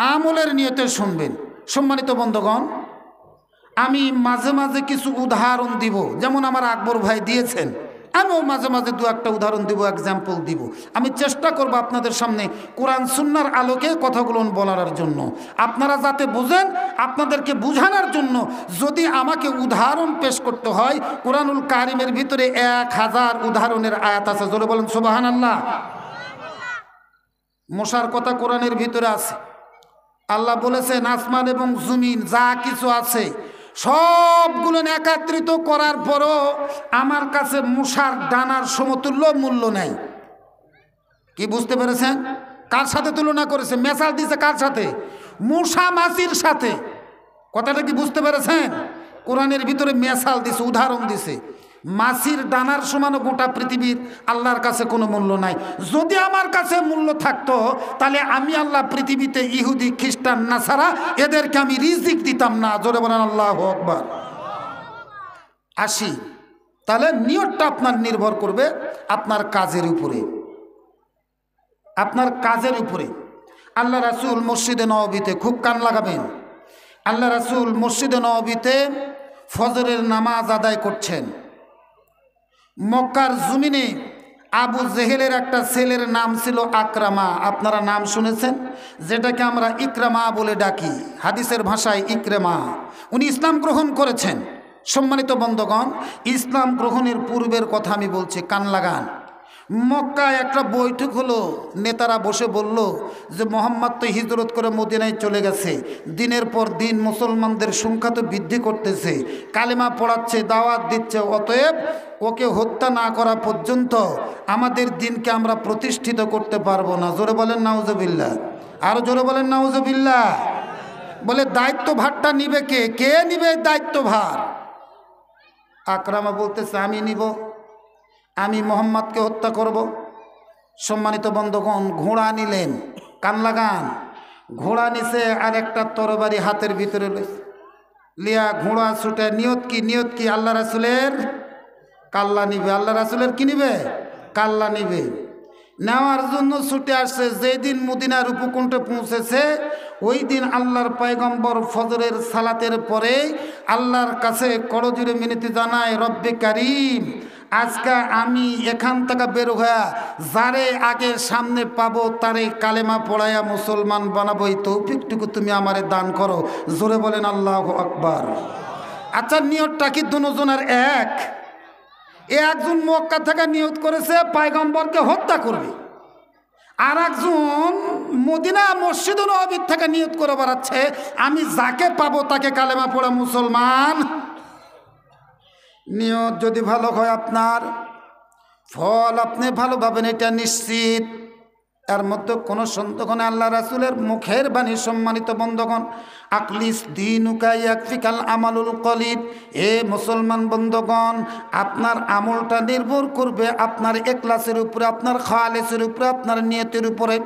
আমলের নিয়তে শুনবেন। সম্মানিত বন্ধুগণ, আমি মাঝে মাঝে কিছু উদাহরণ দিব, যেমন আমার আকবর ভাই দিয়েছেন, আমিও মাঝে মাঝে দু একটা উদাহরণ দিব, এক্সাম্পল দিব। আমি চেষ্টা করব আপনাদের সামনে কোরআন সুন্নাহর আলোকে কথাগুলো বলার জন্য, আপনারা যাতে বুঝেন, আপনাদেরকে বুঝানোর জন্য। যদি আমাকে উদাহরণ পেশ করতে হয়, কোরআনুল কারিমের ভিতরে 1000 উদাহরণের আয়াত আছে। জোরে বলেন সুবহানাল্লাহ। মশার কথা কোরআনের ভিতরে আছে। আল্লাহ বলেছেন আসমান এবং জমিন যা কিছু আছে সবগুলো একত্রিত করার পরও আমার কাছে মশার ডানার সমতুল্য মূল্য নেই। কি বুঝতে পেরেছেন? কার সাথে তুলনা করেছে? মেসাল দিছে কার সাথে? মশা মাছির সাথে। কথাটা কি বুঝতে পেরেছেন? কোরআনের ভিতরে মেসাল দিছে, উদাহরণ দিছে। মাছির ডানার সমান গোটা পৃথিবীর আল্লাহর কাছে কোনো মূল্য নাই। যদি আমার কাছে মূল্য থাকতো, তাহলে আমি আল্লাহ পৃথিবীতে ইহুদি, খ্রিস্টান, নাসারা এদেরকে আমি রিজিক দিতাম না। জোরে বলেন আল্লাহু আকবার। আসি, তাহলে নিয়তটা আপনার নির্ভর করবে আপনার কাজের উপরে, আপনার কাজের উপরে। আল্লাহ রাসূল মসজিদে নববীতে, খুব কান লাগাবেন, আল্লাহ রাসূল মসজিদে নববীতে ফজরের নামাজ আদায় করছেন। মক্কার জমিনে আবু জেহেলের একটা ছেলের নাম ছিল আকরামা। আপনারা নাম শুনেছেন, যেটাকে আমরা ইকরামা বলে ডাকি, হাদিসের ভাষায় ইকরামা। উনি ইসলাম গ্রহণ করেছেন। সম্মানিত বন্ধুগণ, ইসলাম গ্রহণের পূর্বের কথা আমি বলছি, কান লাগান। মক্কায় একটা বৈঠক হলো, নেতারা বসে বলল যে মোহাম্মদ তো হিজরত করে মদিনায় চলে গেছে, দিনের পর দিন মুসলমানদের সংখ্যা তো বৃদ্ধি করতেছে, কালেমা পড়াচ্ছে, দাওয়াত দিচ্ছে, অতএব ওকে হত্যা না করা পর্যন্ত আমাদের দিনকে আমরা প্রতিষ্ঠিত করতে পারবো না। জোরে বলেন নাউজুবিল্লাহ, আরো জোরে বলেন নাউজুবিল্লাহ। বলে দায়িত্বভারটা নিবে কে? কে নিবে দায়িত্বভার? আকরামা বলতেছে আমি নিব, আমি মোহাম্মদকে হত্যা করব। সম্মানিত বন্ধুগণ, ঘোড়া নিলেন, কান লাগান। ঘোড়া নিছে আর একটা তরবারি হাতের ভিতরে লিয়া ঘোড়া ছুটে, নিয়ত কি? নিয়ত কি? আল্লাহ রাসূলের কাল্লা নিবে। আল্লাহ রাসূলের কি নিবে? কাল্লা নিবে। নেওয়ার জন্য ছুটে আসছে। যেই দিন মদিনার উপকণ্ঠে পৌঁছেছে, ওই দিন আল্লাহর পয়গম্বর ফজরের সালাতের পরে আল্লাহর কাছে করজোড়ে মিনতি জানায়, রব্বে কারিম, আজকে আমি এখান থেকে বের হয়ে যারে আগে সামনে পাবো তারে কালেমা পড়াইয়া মুসলমান বানাবো, এই তৌফিকটুকু তুমি আমারে দান করো। জোরে বলেন আল্লাহু আকবার। আচ্ছা, নিয়তটা কি দুজনের এক? একজন মক্কা থেকে নিয়ত করেছে পয়গম্বরকে হত্যা করবে, আর একজন মদিনা মসজিদ নববীর থেকে নিয়ত করে বেড়াচ্ছে আমি যাকে পাবো তাকে কালেমা পড়া মুসলমান। নিয়ত যদি ভালো হয়, আপনার ফল আপনি ভালো পাবেন, এটা নিশ্চিত। এর মধ্যে কোনো সন্দেহ নেই। আল্লাহ রাসূলের মুখের বাণী। সম্মানিত বন্ধুগণ, আকলিস দীনুকা ইয়াকফিকাল আমালুল কলিল। এ মুসলমান বন্ধুগণ, আপনার আমলটা নির্ভর করবে আপনার ইখলাসের উপরে, আপনার খালেসের উপরে, আপনার নিয়তের উপরে।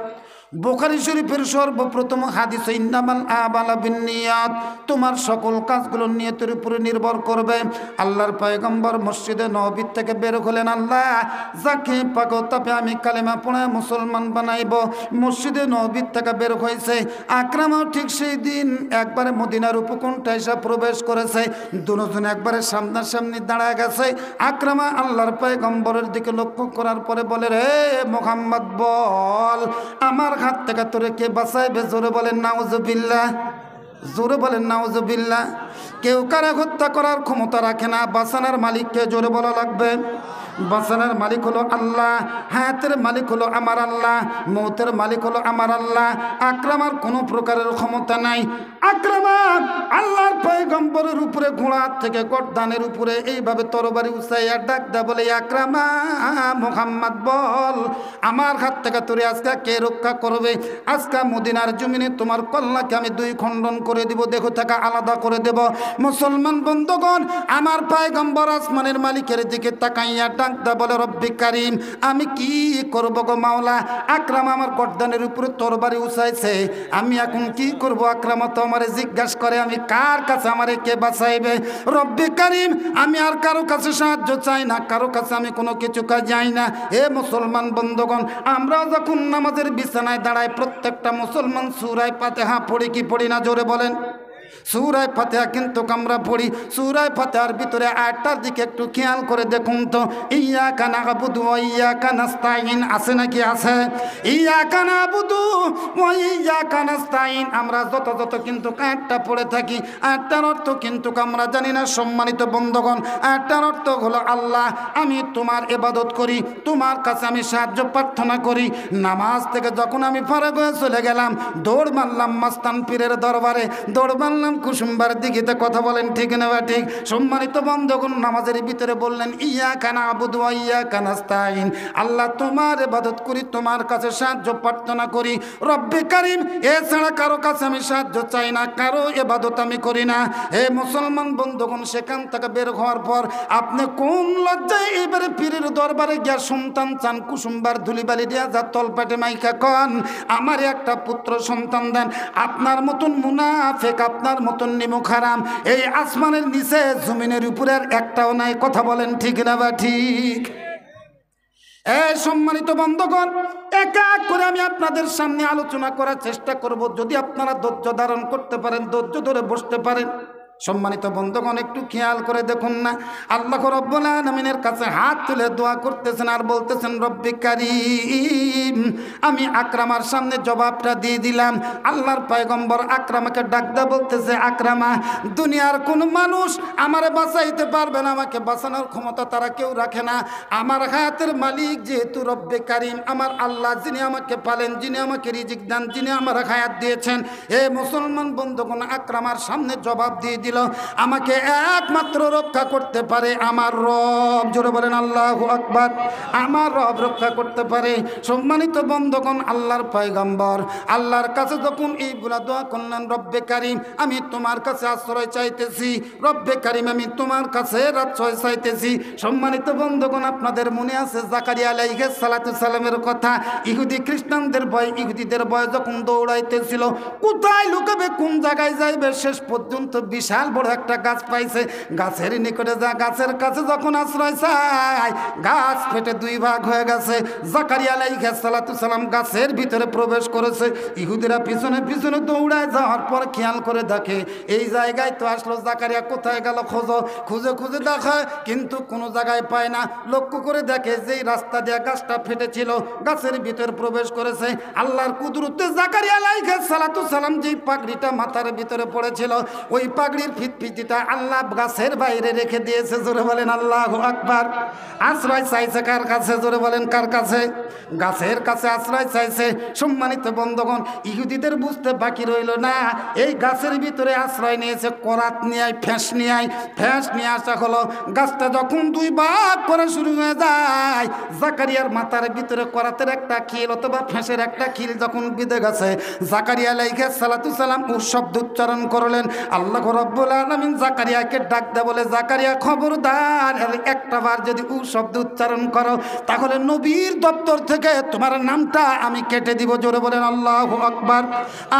বুখারী শরীফের সর্বপ্রথম হাদিস, ইন্নামাল আমালু বিন্নিয়াত, তোমার সকল কাজগুলো নিয়তের উপরে নির্ভর করবে। আল্লাহর পয়গম্বর মসজিদে নববী থেকে বের হলেন, আল্লাহ যাকে পাকো তাকে আমি কালেমা পড়ায় মুসলমান বানাইব। মসজিদে নববী থেকে বের হয়েছে। আকরামাও ঠিক সেই দিন একবারে মদিনার উপকণ্ঠে এসে প্রবেশ করেছে। দুজন একবারে সামনাসামনি দাঁড়ায় গেছে। আকরামা আল্লাহর পয়গম্বরের দিকে লক্ষ্য করার পরে বলে, রে মুহাম্মদ, বল আমার হাত থেকে তোরে কে বাঁচাইবে? জোরে বলেন নাউজুবিল্লাহ, জোরে বলেন নাউজুবিল্লাহ। কেউ কারা হত্যা করার ক্ষমতা রাখে না, বাঁচানোর মালিককে জোরে বলা লাগবে। বাঁচানোর মালিক হলো আল্লাহ, হায়াতের মালিক হলো আমার আল্লাহ, মৌতের মালিক হলো আমার আল্লাহ। আকরামার কোনো প্রকারের ক্ষমতা নাই। আকরামা আল্লাহর পয়গম্বরের উপরে ঘোড়া থেকে গর্দানের উপরে এইভাবে তরবারি উঁচাইয়া ডাক দা বলে, আকরামা, মুহাম্মদ বল আমার হাত থেকে তোরে আজকে কে রক্ষা করবে? আজকে মদিনার জমিনে তোমার কল্যাণকে আমি দুই খণ্ডন করে দিব, দেহ থেকে আলাদা করে দেব। মুসলমান বন্ধুগণ, আমার পয়গম্বর আসমানের মালিকের দিকে তাকাইয়া ডাকদা বলে রব্বি কারিম আমি কি করব গো মাওলা, আকরামা আমার গর্দানের উপরে তরবারি উঠাইছে, আমি এখন কি করব? আকরামা তো আমারে জিজ্ঞাসা করে আমি কার কাছে আমারে কে বাঁচাইবে? রব্বি কারিম আমি আর কারো কাছে সাহায্য চাই না, কারো কাছে আমি কোনো কিছু কাজ যাই না। এ মুসলমান বন্ধুগণ, আমরা যখন নামাজের বিছানায় দাঁড়াই প্রত্যেকটা মুসলমান সূরা ফাতিহা পড়ি কি পড়ি না? জোরে বলেন। সূরা ফাতিহা কিন্তু আমরা পড়ি। সূরা ফাতিহার ভিতরে আয়াতটার দিকে একটু খেয়াল করে দেখুন তো, ইয়্যাকা না'বুদু ওয়া ইয়্যাকা নাস্তাঈন আছে নাকি? আছে। ইয়্যাকা না'বুদু ওয়া ইয়্যাকা নাস্তাঈন আমরা যত কিন্তু আয়াতটা পড়ে থাকি, আয়াতটার অর্থ কিন্তু আমরা জানি না। সম্মানিত বন্ধুগণ, আয়াতটার অর্থ হলো আল্লাহ আমি তোমার ইবাদত করি, তোমার কাছে আমি সাহায্য প্রার্থনা করি। নামাজ থেকে যখন আমি ফারাগ হয়ে চলে গেলাম, দৌড় মারলাম মাস্তান পীরের দরবারে, দৌড় মারলাম কুসুমবার দিঘিতে। কথা বলেন ঠিক না বা ঠিক? সম্মানিত বন্ধুগণ, নামাজের ভিতরে বললেন ইয়্যাকা না'বুদু ওয়া ইয়্যাকা নাস্তাঈন আল্লাহ তোমার ইবাদত করি, তোমার কাছে সাহায্য প্রার্থনা করি। রব্বি কারিম এছাড়া কারো কাছে আমি সাহায্য চাই না, কারো ইবাদত আমি করি না। হে মুসলমান বন্ধুগণ, সেখান থেকে বের হওয়ার পর আপনি কোন লজ্জায় এবারে পীরের দরবারে গিয়া সন্তান চান? কুসুমবার ধুলিবালি দিয়া যা তলপাটে মাইকা কন আমার একটা পুত্র সন্তান দেন। আপনার মতন মুনাফিক, আপনার মতন নিমুখ হারাম এই আসমানের নিচে জমিনের উপরে আর একটাও নাই। কথা বলেন ঠিক না বা ঠিক? এই সম্মানিত বন্ধুগণ, এক এক করে আমি আপনাদের সামনে আলোচনা করার চেষ্টা করব। যদি আপনারা ধৈর্য ধারণ করতে পারেন, ধৈর্য ধরে বসতে পারেন। সম্মানিত বন্ধুগণ, একটু খেয়াল করে দেখুন না, আল্লাহ রাব্বুল আলামিনের কাছে হাত তুলে দোয়া করতেছেন আর বলতেছেন রব্বি কারীম আমি আকরামার সামনে জবাবটা দিয়ে দিলাম। আল্লাহর পয়গম্বর আকরামাকে ডাকদা বলতেছে, আকরামা দুনিয়ার কোন মানুষ আমারে বাঁচাইতে পারবে না, আমাকে বাঁচানোর ক্ষমতা তারা কেউ রাখে না। আমার হায়াতের মালিক যেহেতু রব্বি কারীম, আমার আল্লাহ যিনি আমাকে পালেন, যিনি আমাকে রিজিক দেন, যিনি আমার হায়াত দিয়েছেন। এ মুসলমান বন্ধুগণ, আকরামার সামনে জবাব দিয়ে দিল, আমাকে একমাত্র রক্ষা করতে পারে আমার রব। জোরে বলেন আল্লাহু আকবার। আমার রব রক্ষা করতে পারে। সম্মানিত বন্ধুগণ, আল্লাহর পয়গম্বর আল্লাহর কাছে যখন এইগুলা দোয়া করলেন, রব্বে কারীম আমি তোমার কাছে আশ্রয় চাইতেছি, রব্বে কারীম আমি তোমার কাছে আশ্রয় চাইতেছি। সম্মানিত বন্ধুগণ, আপনাদের মনে আছে জাকারিয়া আলাইহিস সালাতু সালামের কথা? ইহুদি খ্রিস্টানদের ভয়, ইহুদিদের ভয় যখন দৌড়াইতেছিল, কোথায় লুকাবে, কোন জায়গায় যাইবে, শেষ পর্যন্ত বিশাল বড় একটা গাছ পাইছে। গাছের নিকটে যা গাছের কাছে যখন আশ্রয় চায়, গাছ ফেটে দুই ভাগ হয়ে গেছে। জাকারিয়া আলাইহিস সালাতু সালাম গাছের ভিতরে প্রবেশ করেছে। ইহুদিরা পিছনে পিছনে দৌড়ায় যাওয়ার পর খেয়াল করে দেখে এই জায়গায় তো আসলো, জাকারিয়া কোথায় গেল? খুঁজে খুঁজে দেখে কিন্তু কোনো জায়গায় পায় না। লক্ষ্য করে দেখে যেই রাস্তা দিয়ে গাছটা ফেটেছিল, গাছের ভিতর প্রবেশ করেছে। আল্লাহর কুদরতে জাকারিয়া আলাইহিস সালাতু সালাম যেই পাগড়িটা মাথার ভিতরে পড়েছিল, ওই পাগড়ির ফিটফিটিটা আল্লাহ গাছের বাইরে রেখে দিয়েছে। জোরে বলেন আল্লাহু আকবার। আশ্রয় চাইছে কার কাছে? জোরে বলেন কার কাছে? গাছের কাছে আশ্রয় চাইছে। সম্মানিত বন্ধুগণ, ইহুদিদের বুঝতে বাকি রইল না, এই গাছের ভিতরে আশ্রয় নিয়েছে। করাত নিয়ে ফ্যাঁস নিয়ে আসা হলো। গাছটা যখন দুই ভাগ করে শুরু হয়ে যায়, জাকারিয়ার মাথার ভিতরে করাতের একটা খিল অথবা ফ্যাঁসের একটা খিল যখন বিঁধে গেছে, জাকারিয়া আলাইহিস সালাতু সালাম শব্দ উচ্চারণ করলেন। আল্লাহ রাব্বুল আলামিন জাকারিয়াকে ডাক দেয়, বলে জাকারিয়া খবরদার, একটা বার যদি উ শব্দ উচ্চারণ করো তাহলে নবীর দপ্তর থেকে তোমার নামটা আমি কেটে দিব। জোরে বলেন আল্লাহু আকবার।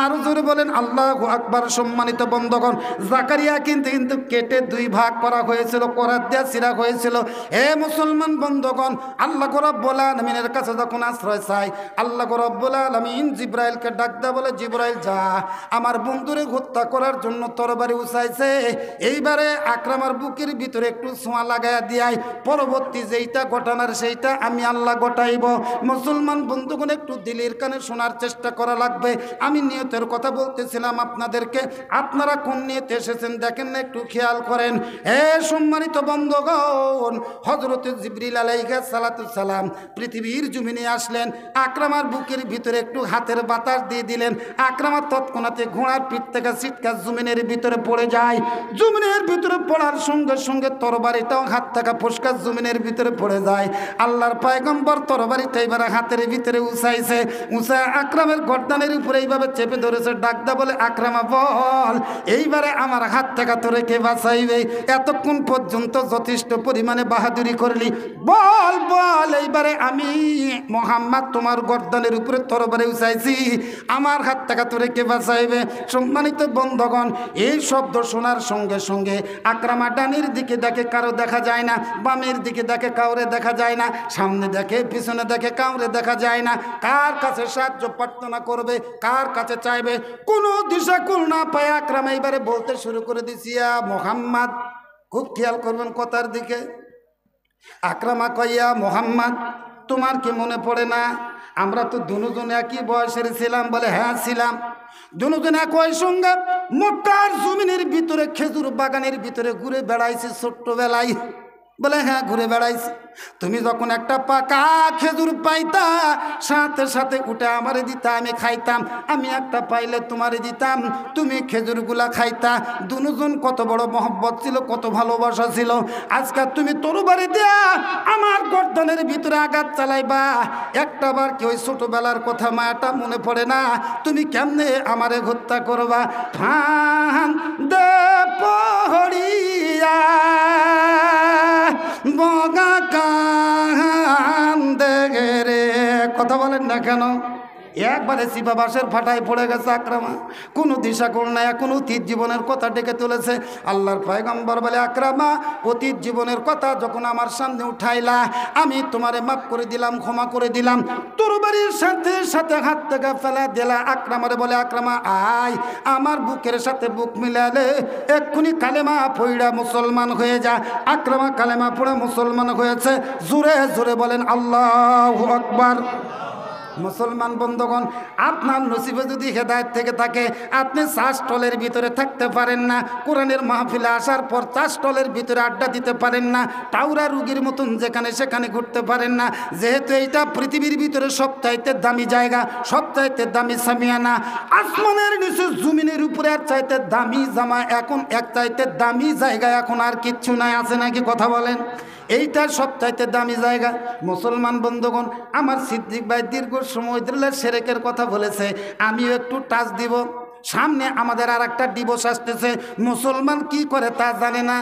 আর জোরে বলেন আল্লাহু আকবার। সম্মানিত বন্ধুগণ, জাকারিয়া কিন্তু কেটে দুই ভাগ করা হয়েছিল, করাত দিয়া ছিঁড়া হয়েছিল। হে মুসলমান বন্ধুগণ, আল্লাহ রাব্বুল আলামিনের কাছে যখন আশ্রয় চাই, আল্লাহ রাব্বুল আলামিন জিবরাইলকে ডাক দেয়, বলে জিবরাইল যা, আমার বন্ধুরে হত্যা করার জন্য তরবারি উঠাইছে, এইবারে আকরামার বুকের ভিতরে একটু ছোঁয়া লাগাইয়া দিয়াই, পরবর্তী যেইটা ঘটনার সেইটা আমি আল্লাহ ঘটাইব। মুসলমান বন্ধুগণ, একটু দিলের কানে শোনার চেষ্টা করা লাগবে। আমি নিয়তের কথা বলতেছিলাম আপনাদেরকে, আপনারা কোন নিয়তে এসেছেন দেখেন না, একটু খেয়াল করেন। হে সম্মানিত বন্ধুগণ, হযরত জিবরিল আলাইহিস সালাতু সালাম পৃথিবীর জমিনে আসলেন, আকরামার বুকের ভিতরে একটু হাতের বাতাস দিয়ে দিলেন। আকরামা তৎক্ষণাৎ ঘোড়ার পিঠ থেকে ছিটকা জমিনের ভিতরে পড়ে যায়। জমিনের ভিতরে পড়ার সঙ্গে সঙ্গে তরবারিটাও হাত থেকে ফসকা জমিনের ভিতরে পড়ে যায়। আল্লাহর পয়গম্বর তরবারিটা এবারে হাতের ভিতরে উঁচাইছে, উঁচায় আকরামের গর্দানের উপরে এইভাবে চেপে ধরেছে। ডাকদা বলে, আকরামা বল, এইবারে আমার হাত থেকে তোরে কে বাঁচাইবে? এতক্ষণ পর্যন্ত যথেষ্ট পরিমাণে বাহাদুরি করলি, বল বল, এইবারে আমি মোহাম্মদ তোমার গর্দানের উপরে তরবারি উঁচাইছি, আমার হাত থেকে তোরে কে বাঁচাইবে? সম্মানিত বন্ধুগণ, এই শব্দ শোনার সঙ্গে সঙ্গে আকরামা ডানের দিকে দেখে, কারো দেখা যায় না। বামের দিকে দেখে, কাউরে দেখা যায় না। সামনে দেখে, পিছনে দেখে, কাউরে দেখা যায় না। কার কাছে সাহায্য প্রার্থনা করবে, কার কাছে চাইবে, কোনো দিশা কুল না পায় আকরামা এবারে বলতে শুরু করে দিছি, ইয়া মোহাম্মদ। খুব খেয়াল করবেন কথার দিকে। আকরামা কইয়া, মোহাম্মদ তোমার কি মনে পড়ে না আমরা তো দুজন একই বয়সের ছিলাম? বলে, হ্যাঁ ছিলাম। দুজন একই সঙ্গে মক্কার জমিনের ভিতরে খেজুর বাগানের ভিতরে ঘুরে বেড়াইছি ছোট্টবেলায়। বলে, হ্যাঁ ঘুরে বেড়াইছি। তুমি যখন একটা পাকা খেজুর পাইতা, সাথে সাথে উঠে আমারে দিতা, আমি খাইতাম। আমি একটা পাইলে তোমারে দিতাম, তুমি খেজুরগুলা খাইতা। দুজন কত বড় মহব্বত ছিল, কত ভালোবাসা ছিল। আজকে তুমি তরবারি দিয়া আমার গর্দনের ভিতরে আঘাত চালাইবা, একটা বার কি ওই ছোটবেলার কথা মায়াটা মনে পড়ে না? তুমি কেমনে আমারে হত্যা করবা? ফান দে পহড়িয়া বগা কান দেখে রে, কথা বলেন না কেন? একবারে সিপাবাসের ফাটায় পড়ে গেছে আকরামা। কোনো দিশা কোণ নাই, এখন অতীত জীবনের কথা ডেকে তুলেছে। আল্লাহর পয়গম্বর বলে, আকরামা অতীত জীবনের কথা যখন আমার সামনে উঠাইলা, আমি তোমারে মাফ করে দিলাম, ক্ষমা করে দিলাম। তরবারির সাথে সাথে হাত থেকে ফেলা দিলা। আকরামারে বলে, আকরামা আয়, আমার বুকের সাথে বুক মিলালে এক্ষুনি কালেমা পড়া মুসলমান হয়ে যা। আকরামা কালেমা পড়ে মুসলমান হয়েছে। জোরে জোরে বলেন আল্লাহু আকবার। মুসলমান বন্ধুগণ, আপনার নসিবে যদি হেদায়েত থেকে থাকে, আপনি চাষটলের ভিতরে থাকতে পারেন না। কোরআনের মাহফিলে আসার পর চাষটলের ভিতরে আড্ডা দিতে পারেন না। টাউরা রুগীর মতন যেখানে সেখানে ঘুরতে পারেন না। যেহেতু এইটা পৃথিবীর ভিতরে সবচাইতে দামি জায়গা, সবচাইতে দামি সামিয়ানা। আসমানের নিচে জমিনের উপরে এক চাইতে দামি জামা, এখন এক চাইতে দামি জায়গা এখন আর কিচ্ছু নাই। আছে নাকি? কথা বলেন। এইটা সবচাইতে দামি জায়গা। মুসলমান বন্ধুগণ, আমার সিদ্দিক ভাই দীর্ঘ সময় ধরে সেরেকের কথা বলেছে, আমিও একটু টাচ দিব। সামনে আমাদের আর একটা দিবস আসতেছে। মুসলমান কি করে তা জানে না,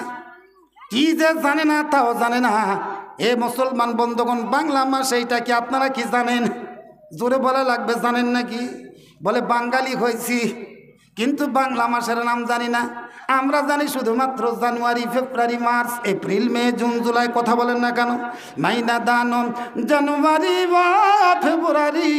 কি যে জানে না তাও জানে না। এ মুসলমান বন্ধুগণ, বাংলা মাস এইটা কি আপনারা কি জানেন? জোরে বলা লাগবে, জানেন নাকি? বলে, বাঙালি হয়েছি কিন্তু বাংলা মাসের নাম জানি না। আমরা জানি শুধুমাত্র জানুয়ারি, ফেব্রুয়ারি, মার্চ, এপ্রিল, মে, জুন, জুলাই। কথা বলেন না কেন? মাইনা দানম জানুয়ারি বা ফেব্রুয়ারি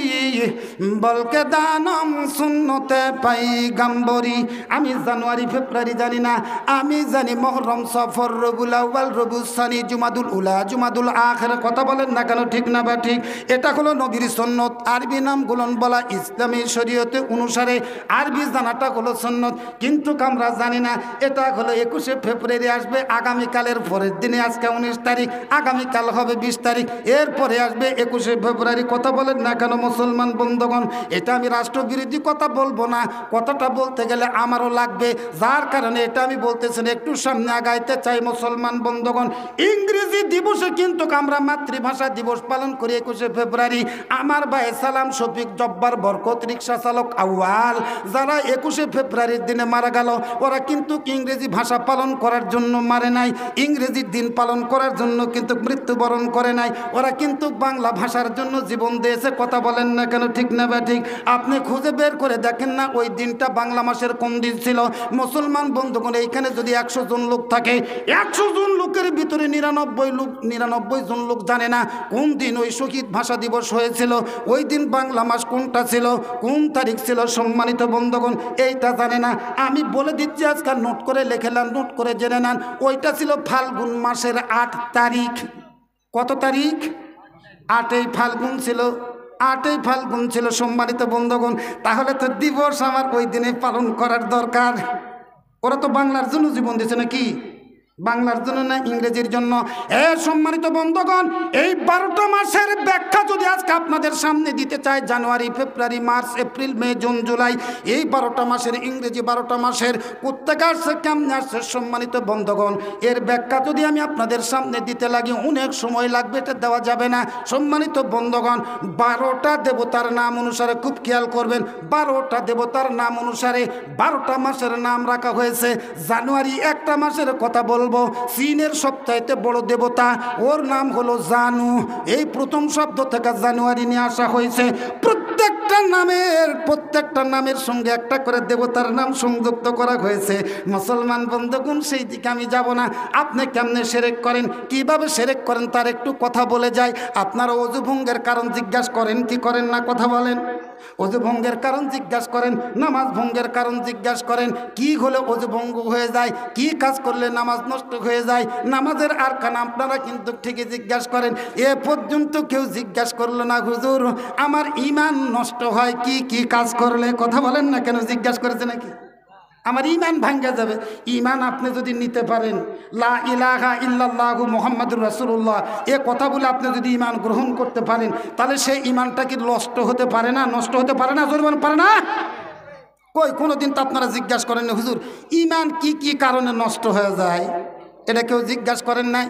বলকে দানম শূন্যতে পাই গাম্বরি। আমি জানুয়ারি ফেব্রুয়ারি জানি না, আমি জানি মহরম, সফর, রবিউল আউয়াল, রবিউল সানি, জুমাদুল উলা, জুমাদুল আখির। কথা বলেন না কেন? ঠিক না বা ঠিক? এটা হলো নবীর সুন্নত। আরবি নামগুলো বলা ইসলামী শরীয়তে অনুসারে আরবি জানাটা হলো সুন্নত, কিন্তু আমরা জানি না। এটা হলো 21শে ফেব্রুয়ারি আসবে আগামীকালের পরের দিনে। আজকে 19 তারিখ, আগামীকাল হবে 20 তারিখ, এরপরে আসবে 21শে ফেব্রুয়ারি। কথা বলেন না কেন মুসলমান বন্ধুগণ? এটা আমি রাষ্ট্রবিরোধী কথা বলবো না, কথাটা বলতে গেলে আমারও লাগবে, যার কারণে এটা আমি বলতেছি না। একটু সামনে আগাইতে চাই মুসলমান বন্ধুগণ। ইংরেজি দিবসে কিন্তু আমরা মাতৃভাষা দিবস পালন করি 21শে ফেব্রুয়ারি। আমার ভাই সালাম, শফিক, জব্বার, বরকত, রিক্সা চালক, আউয়াল, যারা 21শে ফেব্রুয়ারির দিনে মারা গেল, ওরা কিন্তু ইংরেজি ভাষা পালন করার জন্য মারে নাই, ইংরেজির দিন পালন করার জন্য কিন্তু মৃত্যুবরণ করে নাই। ওরা কিন্তু বাংলা ভাষার জন্য জীবন দিয়েছে। কথা বলেন না কেন? ঠিক না বা ঠিক? আপনি খুঁজে বের করে দেখেন না ওই দিনটা বাংলা মাসের কোন দিন ছিল। মুসলমান বন্ধুগণ, এইখানে যদি 100 জন লোক থাকে, 100 জন লোকের ভিতরে 99 জন লোক জানে না কোন দিন ওই শহীদ ভাষা দিবস হয়েছিল, ওই দিন বাংলা মাস কোনটা ছিল, কোন তারিখ ছিল। সম্মানিত বন্ধুগণ, এইটা জানে না। আমি বলে দিচ্ছি, আজকাল নোট করে লেখেলাম, নোট করে জেনে নেন। ওইটা ছিল ফাল্গুন মাসের 8 তারিখ। কত তারিখ? 8ই ফাল্গুন ছিল, 8ই ফাল্গুন ছিল। সম্মানিত বন্ধুগণ, তাহলে তো দিবস আমার ওই দিনে পালন করার দরকার। ওরা তো বাংলার জন্য জীবন দিয়েছে নাকি? বাংলার জন্য না ইংরেজির জন্য? সম্মানিত বন্ধুগণ, এই 12টা মাসের ব্যাখ্যা যদি আজকে আপনাদের সামনে দিতে চাই, জানুয়ারি, ফেব্রুয়ারি, মার্চ, এপ্রিল, মে, জুন, জুলাই, এই 12টা মাসের ইংরেজি 12টা মাসের কোত্থেকে আসছে, কেমনে আসছে, সম্মানিত বন্ধুগণ, এর ব্যাখ্যা যদি আমি আপনাদের সামনে দিতে লাগি অনেক সময় লাগবে, এটা দেওয়া যাবে না। সম্মানিত বন্ধুগণ, 12টা দেবতার নাম অনুসারে, খুব খেয়াল করবেন, 12টা দেবতার নাম অনুসারে 12টা মাসের নাম রাখা হয়েছে। জানুয়ারি একটা মাসের কথা বলবো, চীনের সবচাইতে বড় দেবতা, ওর নাম হলো জানু। এই প্রথম শব্দ থেকে জানুয়ারি নিয়ে আসা হয়েছে। প্রত্যেকটা নামের সঙ্গে একটা করে দেবতার নাম সংযুক্ত করা হয়েছে। মুসলমান বন্ধুগণ, সেই দিকে আমি যাব না। আপনি কেমনে শিরক করেন, কিভাবে শিরক করেন তার একটু কথা বলে যায়। আপনারা ওযু ভঙ্গের কারণ জিজ্ঞাসা করেন কি করেন না? কথা বলেন। ওযু ভঙ্গের কারণ জিজ্ঞাসা করেন, নামাজ ভঙ্গের কারণ জিজ্ঞাসা করেন। কি হলে ওযু ভঙ্গ হয়ে যায়, কি কাজ করলে নামাজ নষ্ট হয়ে যায়, নামাজের আরকান আপনারা কিন্তু ঠিকই জিজ্ঞাসা করেন। এ পর্যন্ত কেউ জিজ্ঞাসা করলো না, হুজুর আমার ঈমান নষ্ট হয় কি কি কাজ করলে? কথা বলেন না কেন? জিজ্ঞাসা করেছে নাকি? আমার ঈমান ভাঙ্গা যাবে। ঈমান আপনি যদি নিতে পারেন, লা ইলাহা ইল্লাল্লাহু মুহাম্মাদুর রাসূলুল্লাহ, এ কথা বলে আপনি যদি ঈমান গ্রহণ করতে পারেন, তাহলে সেই ঈমানটা কি নষ্ট হতে পারে না? নষ্ট হতে পারে না? জোরবান পারে না? কই কোনোদিন তো আপনারা জিজ্ঞাসা করেন না, হুজুর ঈমান কি কি কারণে নষ্ট হয়ে যায়? এটা কেউ জিজ্ঞাসা করেন নাই?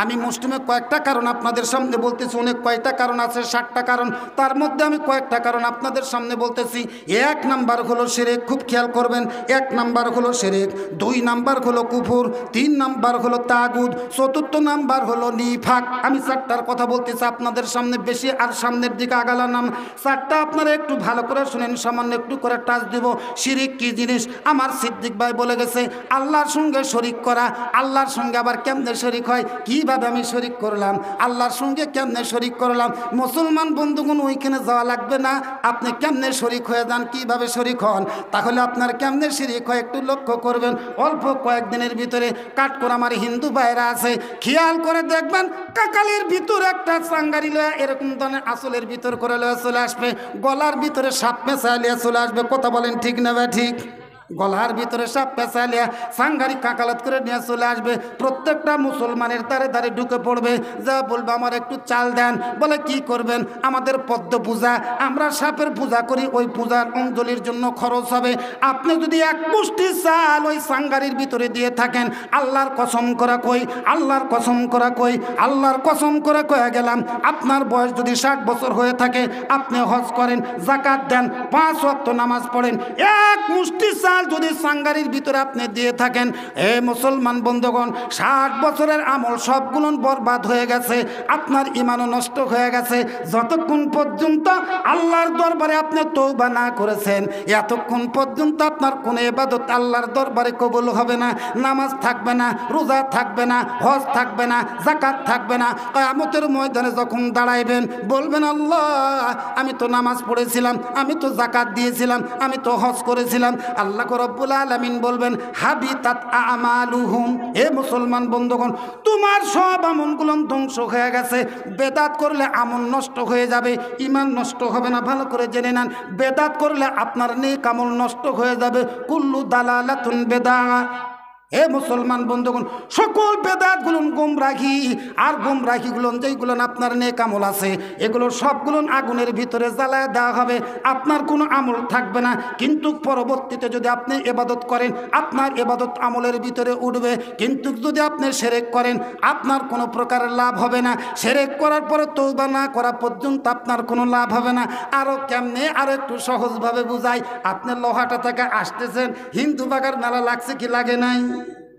আমি মুসলিমে কয়েকটা কারণ আপনাদের সামনে বলতেছি। অনেক কয়টা কারণ আছে, 60টা কারণ। তার মধ্যে আমি কয়েকটা কারণ আপনাদের সামনে বলতেছি। 1 নাম্বার হলো শিরক, খুব খেয়াল করবেন। 1 নাম্বার হলো শিরক, 2 নাম্বার হলো কুফর, 3 নাম্বার হলো তাগুত, 4র্থ নাম্বার হলো নিফাক। আমি 4টার কথা বলতেছি আপনাদের সামনে, বেশি আর সামনের দিকে আগালাম না। 4টা আপনারা একটু ভালো করে শুনেন, সামান্য একটু করে টাচ দিব। শিরক কি জিনিস? আমার সিদ্দিক ভাই বলে গেছে, আল্লাহর সঙ্গে শরীক করা। আল্লাহর সঙ্গে আবার কেমনে শরীক হয়, কিভাবে আমি শরীক করলাম, আল্লাহর সঙ্গে কেমনে শরীক করলাম? মুসলমান বন্ধুগণ, ওইখানে যাওয়া লাগবে না। আপনি কেমনে শরীক হয়ে যান, কিভাবে শরীক হন, তাহলে আপনার কেমনে শরীক হয় একটু লক্ষ্য করবেন। অল্প কয়েকদিনের ভিতরে কাঠকোর আমার হিন্দু ভাইরা আছে, খেয়াল করে দেখবেন, কাকালির ভিতরে একটা চাঙ্গারি লয়া এরকম ধরনের আসলের ভিতর করে লয়া চলে আসবে, গলার ভিতরে সাপ পেঁচায় লিয়া চলে আসবে। কথা বলেন ঠিক না বা ঠিক? গলার ভিতরে সাপ পেঁচালিয়া সাংঘারি কাকালাত করে নিয়ে চলে আসবে। প্রত্যেকটা মুসলমানের দ্বারে দ্বারে ঢুকে পড়বে, যা বলবে আমার একটু চাল দেন। বলে কি করবেন? আমাদের পদ্ম পূজা, আমরা সাপের পূজা করি, ওই পূজার অঞ্জলির জন্য খরচ হবে। আপনি যদি 1 মুষ্টি চাল ওই সাংঘারির ভিতরে দিয়ে থাকেন, আল্লাহর কসম করা কই, আল্লাহর কসম করা কই, আল্লাহর কসম করে কয়ে গেলাম, আপনার বয়স যদি 60 বছর হয়ে থাকে, আপনি হজ করেন, যাকাত দেন, 5 ওয়াক্ত নামাজ পড়েন, 1 মুষ্টি চাল যদি সাংগারির ভিতরে আপনি দিয়ে থাকেন, এ মুসলমান বন্ধুগণ, 60 বছরের আমল সবগুলো বরবাদ হয়ে গেছে। আপনার ঈমানও নষ্ট হয়ে গেছে। যতক্ষণ পর্যন্ত আল্লাহর দরবারে আপনি তওবা না করেছেন, এতক্ষণ পর্যন্ত আপনার কোনো ইবাদত আল্লাহর দরবারে কবুল হবে না। নামাজ থাকবে না, রোজা থাকবে না, হজ থাকবে না, যাকাত থাকবে না। কিয়ামতের ময়দানে যখন দাঁড়াইবেন, বলবেন আল্লাহ আমি তো নামাজ পড়েছিলাম, আমি তো যাকাত দিয়েছিলাম, আমি তো হজ করেছিলাম। আল্লাহ রব্বুল আলামিন বলবেন হাবিতাত আমালুহুম, হে মুসলমান বন্ধুগণ, তোমার সব আমলগুলো ধ্বংস হয়ে গেছে। বেদাত করলে আমল নষ্ট হয়ে যাবে, ঈমান নষ্ট হবে না। ভালো করে জেনে নেন, বেদাত করলে আপনার নেক আমল নষ্ট হয়ে যাবে। কুল্লু দালালাতুন বেদা। হে মুসলমান বন্ধুগণ, সকল বেদাতগুলো গোমরাহি, আর গোমরাহিগুলো যেইগুলো আপনার নেক আমল আছে, এগুলো সবগুলো আগুনের ভিতরে জ্বালায় দেওয়া হবে। আপনার কোনো আমল থাকবে না। কিন্তু পরবর্তীতে যদি আপনি ইবাদত করেন, আপনার ইবাদত আমলের ভিতরে উঠবে। কিন্তু যদি আপনি শিরক করেন, আপনার কোনো প্রকার লাভ হবে না। শিরক করার পরে তওবা না করা পর্যন্ত আপনার কোনো লাভ হবে না। আরও কেমনে, আরও একটু সহজভাবে বুঝাই। আপনি লোহাটা থেকে আসতেছেন, হিন্দু বাগার মেলা লাগছে কি লাগে নাই?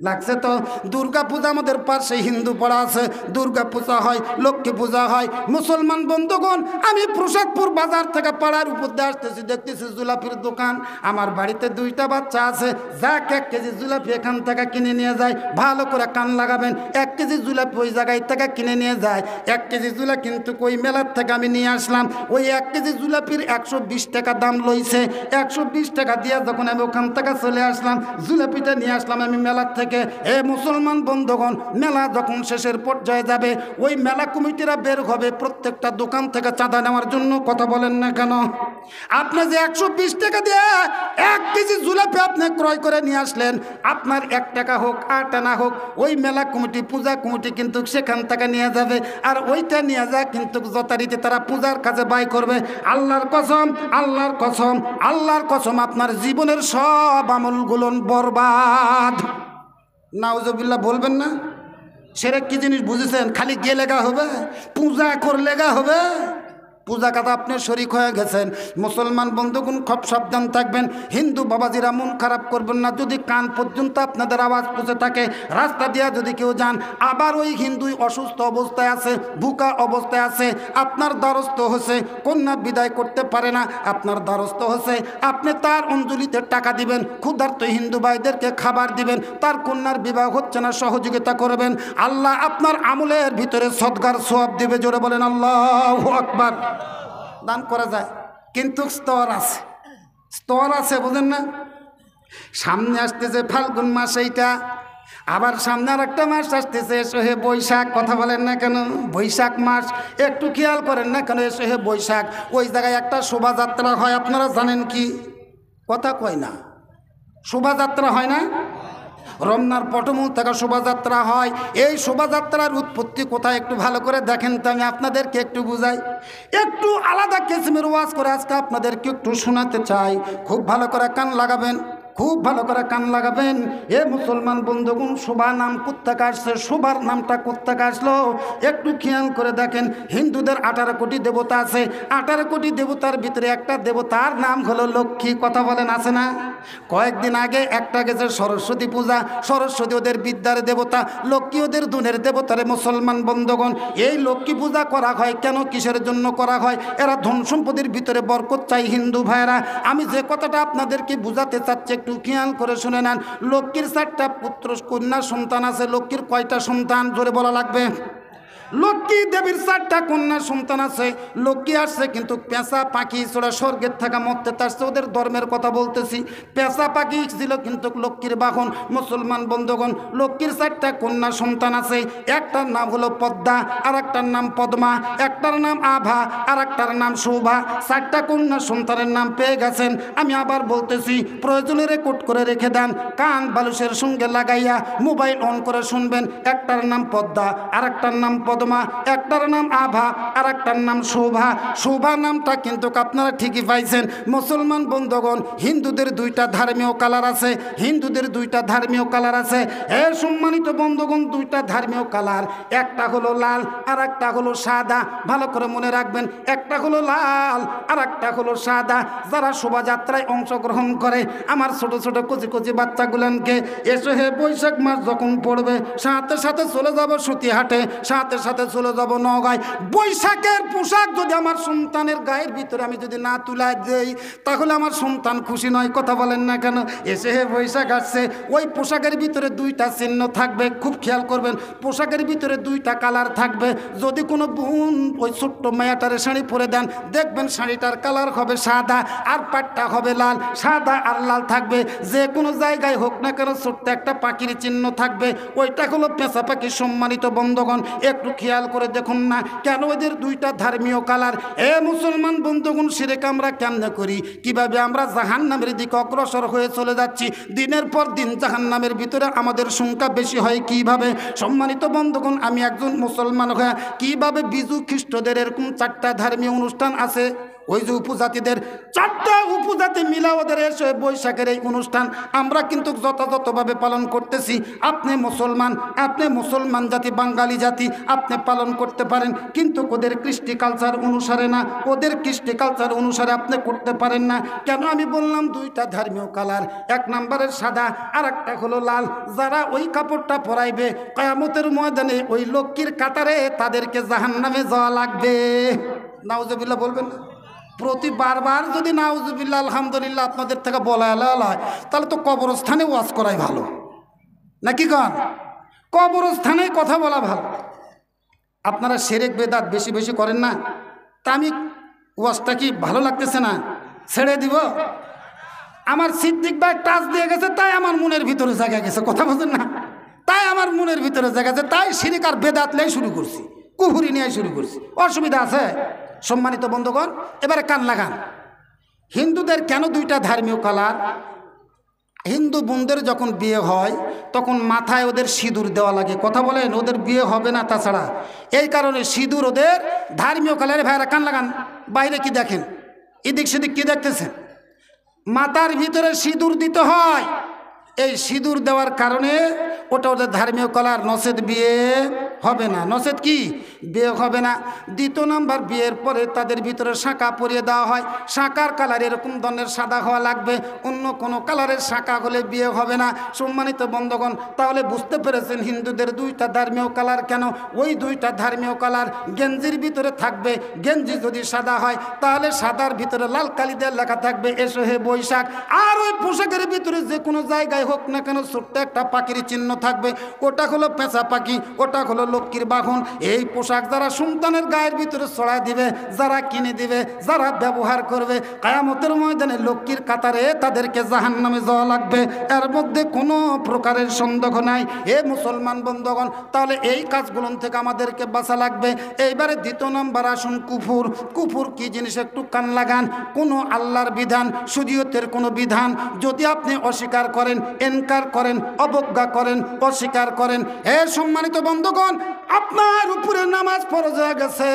লাগছে তো। দুর্গা পূজা আমাদের পাশে হিন্দু পাড়া আছে, দুর্গা পূজা হয়, লক্ষ্মী পূজা হয়। মুসলমান বন্ধুগণ, আমি প্রসাদপুর বাজার থেকে পাড়ার উপর দিয়ে আসতেছি, দেখতেছি জুলাপির দোকান। আমার বাড়িতে 2টা বাচ্চা আছে, যাক 1 কেজি জুলাপি এখান থেকে কিনে নিয়ে যায়। ভালো করে কান লাগাবেন, 1 কেজি জুলাপি ওই জায়গায় থেকে কিনে নিয়ে যায়। 1 কেজি জুলাপি কিন্তু ওই মেলার থেকে আমি নিয়ে আসলাম। ওই 1 কেজি জুলাপির 120 টাকা দাম লইছে। 120 টাকা দিয়ে যখন আমি ওখান থেকে চলে আসলাম, জুলাপিটা নিয়ে আসলাম আমি মেলার থেকে। এ মুসলমান বন্ধুগণ, মেলা যখন শেষের পর্যায়ে যাবে, ওই মেলা কমিটিরা বের হবে প্রত্যেকটা দোকান থেকে চাঁদা নেওয়ার জন্য। কথা বলেন না কেন? আপনি যে 120 টাকা দিয়ে 1 কেজি জুলাপি আপনি ক্রয় করে নিয়ে আসলেন, আপনার 1 টাকা হোক 8 আনা হোক, ওই মেলা কমিটি পূজা কমিটি কিন্তু সেখান থেকে নিয়ে যাবে, আর ওইটা নিয়ে যা কিন্তু যথারীতি তারা পূজার কাজে ব্যয় করবে। আল্লাহর কসম, আল্লাহর কসম, আল্লাহর কসম, আপনার জীবনের সব আমলগুলো বরবাদ। নাউজুবিল্লাহ বলবেন না? সেরেক কি জিনিস বুঝেছেন? খালি গেলেগা হবে, পূজা করলেগা হবে? পূজা কাটা আপনি শরিক হয়ে গেছেন। মুসলমান বন্ধুগণ খুব সাবধান থাকবেন। হিন্দু বাবাজিরা মন খারাপ করবেন না, যদি কান পর্যন্ত আপনাদের আওয়াজ পৌঁছে থাকে, রাস্তা দিয়া যদি কেউ যান, আবার ওই হিন্দুই অসুস্থ অবস্থায় আছে, ভুকা অবস্থায় আছে, আপনার দ্বারস্থ হয়েছে, কন্যা বিদায় করতে পারে না, আপনার দ্বারস্থ হয়েছে, আপনি তার অঞ্জলিতে টাকা দিবেন, ক্ষুধার্ত হিন্দু ভাইদেরকে খাবার দিবেন, তার কন্যার বিবাহ হচ্ছে না, সহযোগিতা করবেন, আল্লাহ আপনার আমলের ভিতরে সদকার সওয়াব দিবে। জোরে বলেন আল্লাহু আকবার। দান করা যায়, কিন্তু স্তর আছে, স্তর আছে, বোঝেন না? সামনে আসতেছে ফাল্গুন মাস, এইটা আবার সামনে আর একটা মাস আসতেছে, এসো হে বৈশাখ। কথা বলেন না কেন? বৈশাখ মাস একটু খেয়াল করেন না কেন? এসো হে বৈশাখ। ওই জায়গায় একটা শোভাযাত্রা হয়, আপনারা জানেন কি? কথা কয় না, শোভাযাত্রা হয় না? রমনার পটমূল থেকে শোভাযাত্রা হয়। এই শোভাযাত্রার উৎপত্তি কোথায় একটু ভালো করে দেখেন তো, আমি আপনাদেরকে একটু বুঝাই। একটু আলাদা কিসমের ওয়াজ করে আজকে আপনাদেরকে একটু শোনাতে চাই, খুব ভালো করে কান লাগাবেন, খুব ভালো করে কান লাগাবেন। এ মুসলমান বন্ধুগণ, শোভা নাম কোত্থেকে আসছে? শোভার নামটা কোত্থেকে আসলো একটু খেয়াল করে দেখেন। হিন্দুদের 18 কোটি দেবতা আছে, 18 কোটি দেবতার ভিতরে একটা দেবতার নাম হলো লক্ষ্মী। কথা বলেন, আছে না? কয়েকদিন আগে একটা গেছে সরস্বতী পূজা, সরস্বতী ওদের বিদ্যার দেবতা, লক্ষ্মী ওদের ধনের দেবতারে। মুসলমান বন্ধুগণ, এই লক্ষ্মী পূজা করা হয় কেন, কিসের জন্য করা হয়? এরা ধন সম্পদের ভিতরে বরকত চাই। হিন্দু ভাইরা, আমি যে কথাটা আপনাদেরকে বুঝাতে চাচ্ছি একটু খেয়াল করে শুনে নেন। লক্ষ্মীর 4টা পুত্র কন্যা সন্তান আছে। লক্ষ্মীর কয়টা সন্তান? জোরে বলা লাগবে। লক্ষ্মী দেবীর 4টা কন্যা সন্তান আছে। লক্ষ্মী আসছে কিন্তু পেঁচা পাখি ছোড়া স্বর্গের থাকা মরতে আসছে, ওদের ধর্মের কথা বলতেছি। পেঁচা পাখি ছিল কিন্তু লক্ষ্মীর বাহন। মুসলমান বন্ধুগণ, লক্ষ্মীর 4টা কন্যা সন্তান আছে। একটার নাম হলো পদ্মা, আর একটার নাম পদ্মা, একটার নাম আভা, আর একটার নাম শোভা। 4টা কন্যা সন্তানের নাম পেয়ে গেছেন। আমি আবার বলতেছি, প্রয়োজনে রেকর্ড করে রেখে দেন, কান বালুসের সঙ্গে লাগাইয়া মোবাইল অন করে শুনবেন। একটার নাম পদ্মা, আর একটার নাম পদ্মা, একটার নাম আভা, আর একটার নাম শোভা। শোভা নামটা কিন্তু আপনারা ঠিকই পাইছেন। মুসলমান বন্ধুগণ, হিন্দুদের 2টা ধর্মীয় কালার আছে, হিন্দুদের 2টা ধর্মীয় কালার আছে। এ সম্মানিত বন্ধুগণ, 2টা ধর্মীয় কালার, একটা হলো লাল আর একটা হলো সাদা। ভালো করে মনে রাখবেন, একটা হলো লাল আর একটা হলো সাদা। যারা শোভাযাত্রায় অংশগ্রহণ করে, আমার ছোট ছোট কচি কচি বাচ্চাগুলোকে, এসো হে বৈশাখ মাস যখন পড়বে, সাথে সাথে চলে যাব সতীহাটে, সাথে সাথে চলে যাব নওগাঁয়। বৈশাখের পোশাক যদি আমার সন্তানের গায়ের ভিতরে আমি যদি না তুলাই দেই, তাহলে আমার সন্তান খুশি নয়। কথা বলেন না কেন? এসে হে বৈশাখ আসছে, ওই পোশাকের ভিতরে 2টা চিহ্ন থাকবে। খুব খেয়াল করবেন, পোশাকের ভিতরে 2টা কালার থাকবে। যদি কোনো বোন ওই ছোট্ট মেয়েটারে শাড়ি পরে দেন, দেখবেন শাড়িটার কালার হবে সাদা আর পাটটা হবে লাল। সাদা আর লাল থাকবে। যে কোনো জায়গায় হোক না কেন, ছোট্ট একটা পাখির চিহ্ন থাকবে, ওইটা হলো পেঁচা পাখি। সম্মানিত বন্ধুগণ, একটু খেয়াল করে দেখুন না কেন ওদের 2টা ধর্মীয় কালার। এ মুসলমান বন্ধুগণ, শিরক আমরা কেমনে করি, কিভাবে আমরা জাহান্নামের দিকে অগ্রসর হয়ে চলে যাচ্ছি। দিনের পর দিন জাহান্নামের ভিতরে আমাদের সংখ্যা বেশি হয় কিভাবে? সম্মানিত বন্ধুগণ, আমি একজন মুসলমান হয়ে কিভাবে বিজু খ্রিস্টদের এরকম 4টা ধর্মীয় অনুষ্ঠান আছে, ওই যে উপজাতিদের 4টা উপজাতি মিলা ওদের এসে বৈশাখের এই অনুষ্ঠান আমরা কিন্তু যথাযথভাবে পালন করতেছি। আপনি মুসলমান জাতি, বাঙালি জাতি, আপনি পালন করতে পারেন, কিন্তু ওদের কৃষ্টি কালচার অনুসারে না, ওদের কৃষ্টি কালচার অনুসারে আপনি করতে পারেন না। কেন আমি বললাম 2টা ধর্মীয় কালার, 1 নম্বরের সাদা আর একটা হলো লাল। যারা ওই কাপড়টা পরাইবে, কিয়ামতের ময়দানে ওই লক্ষ্মীর কাতারে তাদেরকে জাহান্নামে যাওয়া লাগবে। নাউজুবিল্লাহ বলবেন না? প্রতি বারবার যদি নাউজুবিল্লাহ আলহামদুলিল্লাহ আপনাদের থেকে বলা হয়, তাহলে তো কবরস্থানে ওয়াজ করাই ভালো, নাকি কন? কবরস্থানে কথা বলা ভালো। আপনারা শিরক বেদাত বেশি বেশি করেন না, তা আমি ওয়াজটা কি ভালো লাগতেছে না, ছেড়ে দিব? আমার সিদ্দিক ভাই টাচ দিয়ে গেছে, তাই আমার মনের ভিতরে জায়গা গেছে। কথা বলছেন না? তাই আমার মনের ভিতরে জায়গা গেছে, তাই শিরক আর বেদাত নিয়ে শুরু করছি, কুফরি নিয়ে শুরু করছি। অসুবিধা আছে? সম্মানিত বন্ধুগণ, এবারে কান লাগান। হিন্দুদের কেন 2টা ধর্মীয় কালার? হিন্দু বোনদের যখন বিয়ে হয় তখন মাথায় ওদের সিঁদুর দেওয়া লাগে। কথা বলেন, ওদের বিয়ে হবে না তাছাড়া। এই কারণে সিঁদুর ওদের ধর্মীয় কালারে। ভাইরা কান লাগান, বাইরে কি দেখেন, এদিক সেদিক কি দেখতেছেন? মাথার ভিতরে সিঁদুর দিতে হয়। এই সিঁদুর দেওয়ার কারণে ওটা ওদের ধর্মীয় কালার, নচেত বিয়ে হবে না। নচেত কি বিয়ে হবে না। দ্বিতীয় নাম্বার, বিয়ের পরে তাদের ভিতরে শাঁকা পরিয়ে দেওয়া হয়। শাঁকার কালার এরকম ধরনের সাদা হওয়া লাগবে, অন্য কোনো কালারের শাঁকা হলে বিয়ে হবে না। সম্মানিত বন্ধুগণ, তাহলে বুঝতে পেরেছেন হিন্দুদের দুইটা ধর্মীয় কালার কেন। ওই দুইটা ধর্মীয় কালার গেঞ্জির ভিতরে থাকবে। গেঞ্জি যদি সাদা হয় তাহলে সাদার ভিতরে লাল কালি দিয়ে লেখা থাকবে এসো হে বৈশাখ। আর ওই পোশাকের ভিতরে যে কোনো জায়গায় হোক না কেন ছোট্ট একটা পাখির চিহ্ন থাকবে, ওটা হলো পেঁচা পাখি, ওটা হলো লক্ষ্মীর বাহন। এই পোশাক যারা সন্তানের গায়ের ভিতরে ছড়ায় দিবে, যারা কিনে দিবে, যারা ব্যবহার করবে, কিয়ামতের ময়দানে লক্ষ্মীর কাতারে তাদেরকে জাহান্নামে যাওয়া লাগবে, এর মধ্যে কোনো প্রকারের সন্দেহ নাই। এ মুসলমান বন্ধুগণ, তাহলে এই কাজগুলো থেকে আমাদেরকে বাঁচা লাগবে। এইবারে দ্বিতীয় নম্বর আসুন কুফুর। কুফুর কি জিনিস একটু কান লাগান। কোনো আল্লাহর বিধান, শরীয়তের কোনো বিধান যদি আপনি অস্বীকার করেন, ইনকার করেন, অবজ্ঞা করেন, অস্বীকার করেন, হে সম্মানিত বন্ধুগণ, আপনার উপরে নামাজ ফরজ হয়ে গেছে,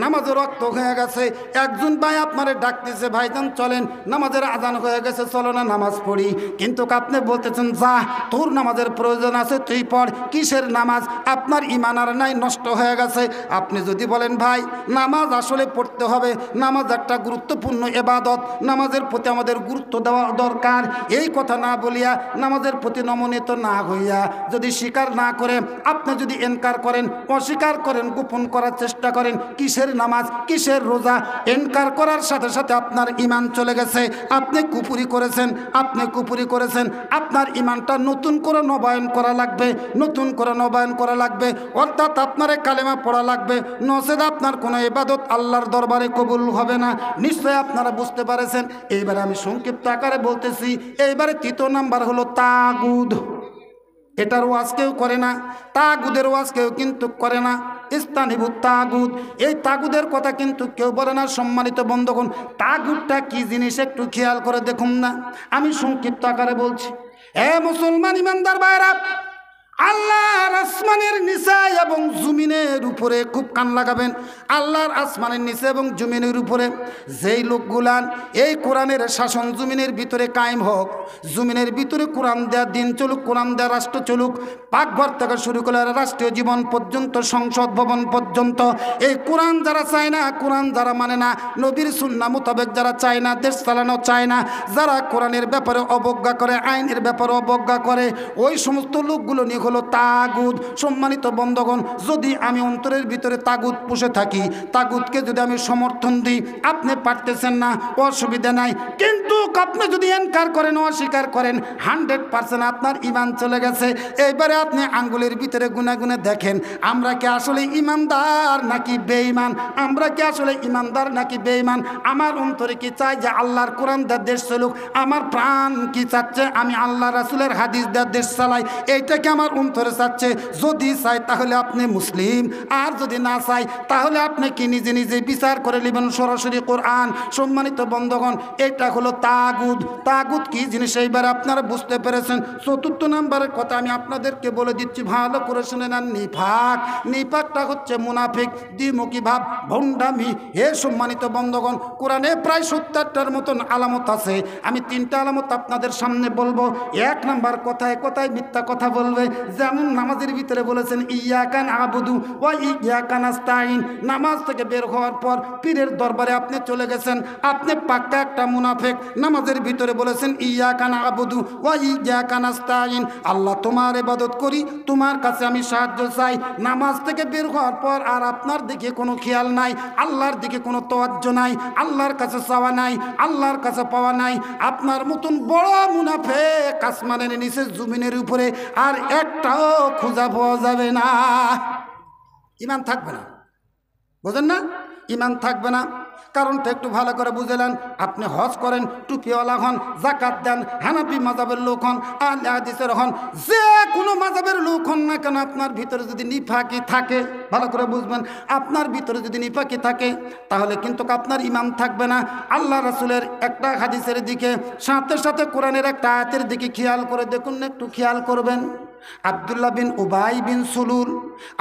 নামাজের রক্ত হয়ে গেছে। একজন ভাই আপনারে ডাকতেছে, ভাইজান চলেন, নামাজের আজান হয়ে গেছে, চলো না নামাজ পড়ি। কিন্তু আপনি বলতেছেন যা, তোর নামাজের প্রয়োজন আছে তুই পড়। কিসের নামাজ? আপনার ঈমান আর নাই, নষ্ট হয়ে গেছে। আপনি যদি বলেন ভাই নামাজ আসলে পড়তে হবে, নামাজ একটা গুরুত্বপূর্ণ ইবাদত, নামাজের প্রতি আমাদের গুরুত্ব দেওয়া দরকার, এই কথা না বলিয়া, নামাজের প্রতি নমনীত না হইয়া যদি স্বীকার না করে আপনি যদি ইনকার করেন, অস্বীকার করেন, গোপন করার চেষ্টা করেন, কিসের নামাজ, কিসের রোজা, ইনকার করার সাথে সাথে আপনার ঈমান চলে গেছে। আপনি কুফরি করেছেন, আপনি কুফরি করেছেন। আপনার ঈমানটা নতুন করে নবায়ন করা লাগবে, নতুন করে নবায়ন করা লাগবে, অর্থাৎ আপনার কালেমা পড়া লাগবে। নচেত আপনার কোনো ইবাদত আল্লাহর দরবারে কবুল হবে না। নিশ্চয় আপনারা বুঝতে পারেছেন। এইবারে আমি সংক্ষিপ্ত আকারে বলতেছি। এইবারে তৃতীয় নাম্বার হলো তাগুদ। এটার ওয়াজ কেউ করে না, তাগুদের ওয়াজ কেউ কিন্তু করে না। ইস্তানিবু তাগুদ, এই তাগুদের কথা কিন্তু কেউ বলে না। সম্মানিত বন্ধুগণ, তাগুদটা কি জিনিস একটু খেয়াল করে দেখুন না। আমি সংক্ষিপ্ত আকারে বলছি। এ মুসলমান ইমানদার ভাইরা, আল্লাহর আসমানের নিচে এবং জমিনের উপরে খুব কান লাগাবেন। আল্লাহর আসমানের নিচে এবং জমিনের উপরে যেই লোকগুলান এই কোরআনের শাসন জমিনের ভিতরে কায়েম হোক, জমিনের ভিতরে কোরআন দেওয়া দিন চলুক, কোরআন দেওয়া রাষ্ট্র চলুক, পাকঘর থেকে শুরু করে রাষ্ট্রীয় জীবন পর্যন্ত, সংসদ ভবন পর্যন্ত, এই কোরআন যারা চায় না, কোরআন যারা মানে না, নবীর সুন্নাহ মোতাবেক যারা চায় না, দেশ চালানো চায় না, যারা কোরআনের ব্যাপারে অবজ্ঞা করে, আইনের ব্যাপারে অবজ্ঞা করে, ওই সমস্ত লোকগুলো নিয়ে হলো তাগুদ। সম্মানিত বন্ধুগণ, যদি আমি অন্তরের ভিতরে তাগুদ পুষে থাকি, তাগুদকে যদি আমি সমর্থন দিই, আপনি পারতেছেন না, অসুবিধা নাই। কিন্তু আপনি যদি ইনকার করেন, অস্বীকার করেন, 100% আপনার ঈমান চলে গেছে। এইবারে আপনি আঙ্গুলের ভিতরে গুনে গুনে দেখেন, আমরা কি আসলে ঈমানদার নাকি বেঈমান? আমরা কি আসলে ঈমানদার নাকি বেঈমান? আমার অন্তরে কি চাই যে আল্লাহর কোরআন দেওয়ার দেশ চলুক? আমার প্রাণ কি চাচ্ছে আমি আল্লাহ রাসূলের হাদিস দেওয়ার দেশ চালাই? এইটাকে আমার অন্তরে চাচ্ছে। যদি চাই তাহলে আপনি মুসলিম, আর যদি না চাই তাহলে আপনি কি নিজে নিজে বিচার করে নেবেন সরাসরি কোরআন। সম্মানিত বন্ধুগণ, এটা হলো তাগুদ। তাগুদ কি জিনিস এইবার আপনারা বুঝতে পেরেছেন। চতুর্থ নাম্বারের কথা আমি আপনাদেরকে বলে দিচ্ছি, ভালো করে শুনে নেন। নিফাক, নিফাকটা হচ্ছে মুনাফিক, দ্বিমুখী ভাব, ভণ্ডামি। হে সম্মানিত বন্ধুগণ, কোরআনে প্রায় 70টার মতন আলামত আছে। আমি 3টা আলামত আপনাদের সামনে বলবো। 1 নাম্বার, কথায় কথায় মিথ্যা কথা বলবে। যেমন নামাজের ভিতরে বলেছেন ইয়াকা না'বুদু ওয়া ইয়াকা নাস্তাইন, নামাজ থেকে বের হওয়ার পর পীরের দরবারে আপনি চলে গেছেন, আপনি পাক্কা একটা মুনাফিক। নামাজের ভিতরে বলেছেন ইয়াকা না'বুদু ওয়া ইয়াকা নাস্তাইন, আল্লাহ তোমার ইবাদত করি, তোমার কাছে আমি সাহায্য চাই। নামাজ থেকে বের হওয়ার পর আর আপনার দিকে কোনো খেয়াল নাই, আল্লাহর দিকে কোনো তাওয়াজ্জু নাই, আল্লাহর কাছে চাওয়া নাই, আল্লাহর কাছে পাওয়া নাই। আপনার মতন বড় মুনাফিক আসমানের নিচে জমিনের উপরে আর একটাও খুঁজা পাওয়া যাবে না। ঈমান থাকবে না, বুঝেন না? ঈমান থাকবে না। কারণটা একটু ভালো করে বুঝলেন। আপনি হজ করেন, টুপিওয়ালা হন, জাকাত দেন, হানাফি মাযহাবের লোক হন, আহলে হাদিসের হন, যে কোনো মাযহাবের লোক হন না কেন, আপনার ভিতরে যদি নিফাকি থাকে, ভালো করে বুঝবেন, আপনার ভিতরে যদি নিফাকি থাকে তাহলে কিন্তু আপনার ইমান থাকবে না। আল্লাহ রাসূলের একটা হাদিসের দিকে সাথে সাথে কোরআনের একটা আয়াতের দিকে খেয়াল করে দেখুন, একটু খেয়াল করবেন। আব্দুল্লাহ বিন উবাই বিন সুলুল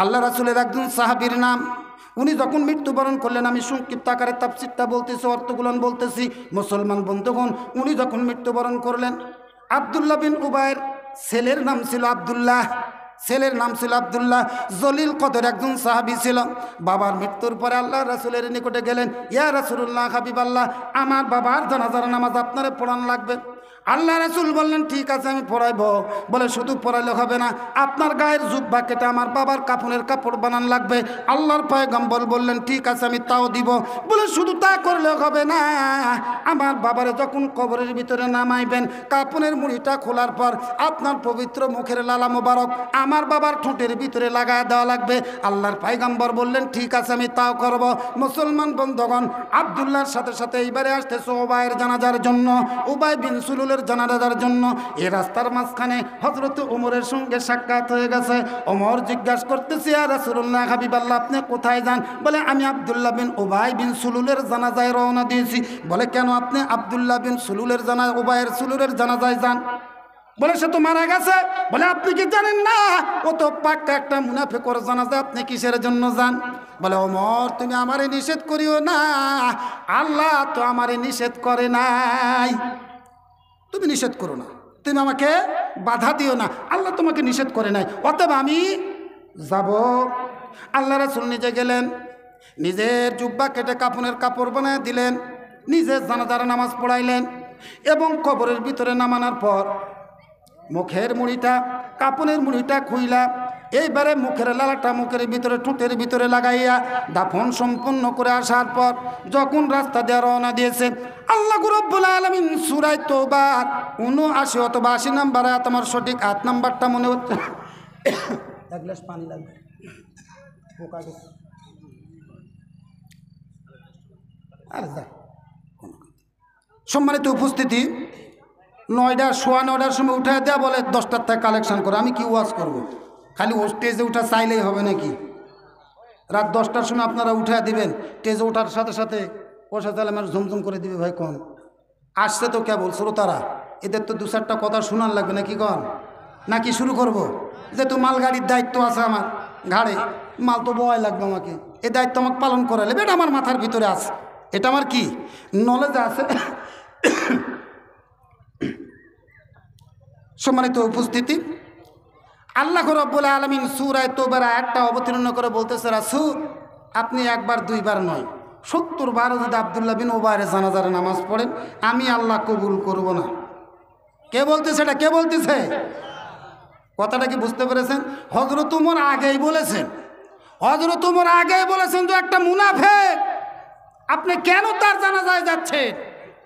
আল্লাহ রাসূলের একজন সাহাবীর নাম। উনি যখন মৃত্যুবরণ করলেন, আমি সংক্ষিপ্ত আকারে তাফসীরটা বলতেছি, অর্থগুলো বলতেছি। মুসলমান বন্ধুগণ, উনি যখন মৃত্যুবরণ করলেন, আব্দুল্লাহ বিন উবাইয়ের ছেলের নাম ছিল আব্দুল্লাহ, ছেলের নাম ছিল আব্দুল্লাহ। জলিল কদর একজন সাহাবী ছিল। বাবার মৃত্যুর পরে আল্লাহ রাসূলের নিকটে গেলেন, ইয়া রাসূলুল্লাহ, হাবিবাল্লাহ, আমার বাবার জানাজার নামাজ আপনারে পড়ান লাগবে। আল্লাহ রাসূল বললেন, ঠিক আছে, আমি পড়াইব। বলে, শুধু পড়াইলে হবে না, আপনার গায়ের জুব্বা কেটে আমার বাবার কাফনের কাপড় বানান লাগবে। আল্লাহর পয়গম্বর বললেন, ঠিক আছে, আমি তাও দিব। বলে, শুধু তা করলে হবে না, আমার বাবারে যখন কবরের ভিতরে নামাইবেন, কাফনের মুড়িটা খোলার পর আপনার পবিত্র মুখের লালা মোবারক আমার বাবার ঠোঁটের ভিতরে লাগায় দেওয়া লাগবে। আল্লাহর পয়গম্বর বললেন, ঠিক আছে, আমি তাও করব। মুসলমান বন্ধুগণ, আব্দুল্লাহর সাথে সাথে এইবারে আসতেছে উবাইয়ের জানাজার জন্য, উবাই বিন সুলুলের জানাজার জন্য। এই রাস্তার মাঝখানে হযরত ওমরের সঙ্গে সাক্ষাৎ হয়ে গেছে। ওমর জিজ্ঞাসা করতেছে, ইয়া রাসূলুল্লাহ, হাবিবাল্লাহ, আপনি কোথায় যান? বলে, আমি আব্দুল্লাহ বিন উবাই বিন সুলুলের জানাজায় রওনা দিয়েছি। বলে, কেন আপনি আব্দুল্লাহ বিন সুলুলের উবাইয়ের সুলুলের জানাজায় যান? বলে, সে তো মারা গেছে। বলে, আপনি কি জানেন না ও তো পাক্কা একটা মুনাফিকের জানাজা, আপনি কিসের জন্য যান? বলে, ওমর, তুমি আমারে নিষেধ করিও না, আল্লাহ তো আমারে নিষেধ করে নাই। তুমি নিষেধ করো না, তুমি আমাকে বাধা দিও না, আল্লাহ তোমাকে নিষেধ করে নাই, অতএব আমি যাব। আল্লাহ রাসূল নিজে গেলেন, নিজের জুব্বা কেটে কাফনের কাপড় বানিয়ে দিলেন, নিজে জানাজার নামাজ পড়াইলেন এবং কবরের ভিতরে নামানোর পর মুখের মুড়িটা, কাপনের মুড়িটা খুইলা এইবারে মুখের লালাটা মুখের ভিতরে, ঠোঁটের ভিতরে লাগাইয়া দাফন সম্পন্ন করে আসার পর যখন রাস্তা দিয়ে রওনা দিয়েছে, আল্লাহ রাব্বুল আলামিন সূরা তাওবা ৭৯ অথবা ৮০ নম্বর আয়াত, আমার সঠিক আয়াত নাম্বারটা মনে হচ্ছে, এক গ্লাস পানি লাগবে। সম্মানিত উপস্থিতি, 9টার সময় উঠে দেওয়া, বলে 10টার থেকে কালেকশন করে। আমি কি ওয়াজ করব? খালি ও স্টেজে উঠা চাইলেই হবে নাকি? রাত 10টার সময় আপনারা উঠে দিবেন, স্টেজে ওঠার সাথে সাথে বসে তাহলে আমার ঝুমঝুম করে দিবে। ভাই কন আসছে তো কেবল শ্রোতারা, এদের তো 2-4টা কথা শোনার লাগবে নাকি? কন নাকি শুরু করব? যেহেতু মালগাড়ির দায়িত্ব আছে আমার ঘাড়ে, মাল তো বয় লাগবে আমাকে, এই দায়িত্ব আমাকে পালন করালে এটা আমার মাথার ভিতরে আছে, এটা আমার কি নলেজ আছে। সম্মানিত উপস্থিতি, আল্লাহ রাব্বুল আলামিন সূরা তাওবার আয়াতটা অবতীর্ণ করে বলতেছে, রাসূল, আপনি একবার দুইবার নয়, 70 বার যদি আব্দুল্লাহ বিন উবাইয়ের জানাজার নামাজ পড়েন, আমি আল্লাহ কবুল করব না। কে বলতেছে এটা? কে বলতেছে? কথাটা কি বুঝতে পেরেছেন? হযরত ওমর আগেই বলেছেন, হযরত ওমর আগেই বলেছেন যে একটা মুনাফিক, আপনি কেন তার জানাজায় যাচ্ছেন?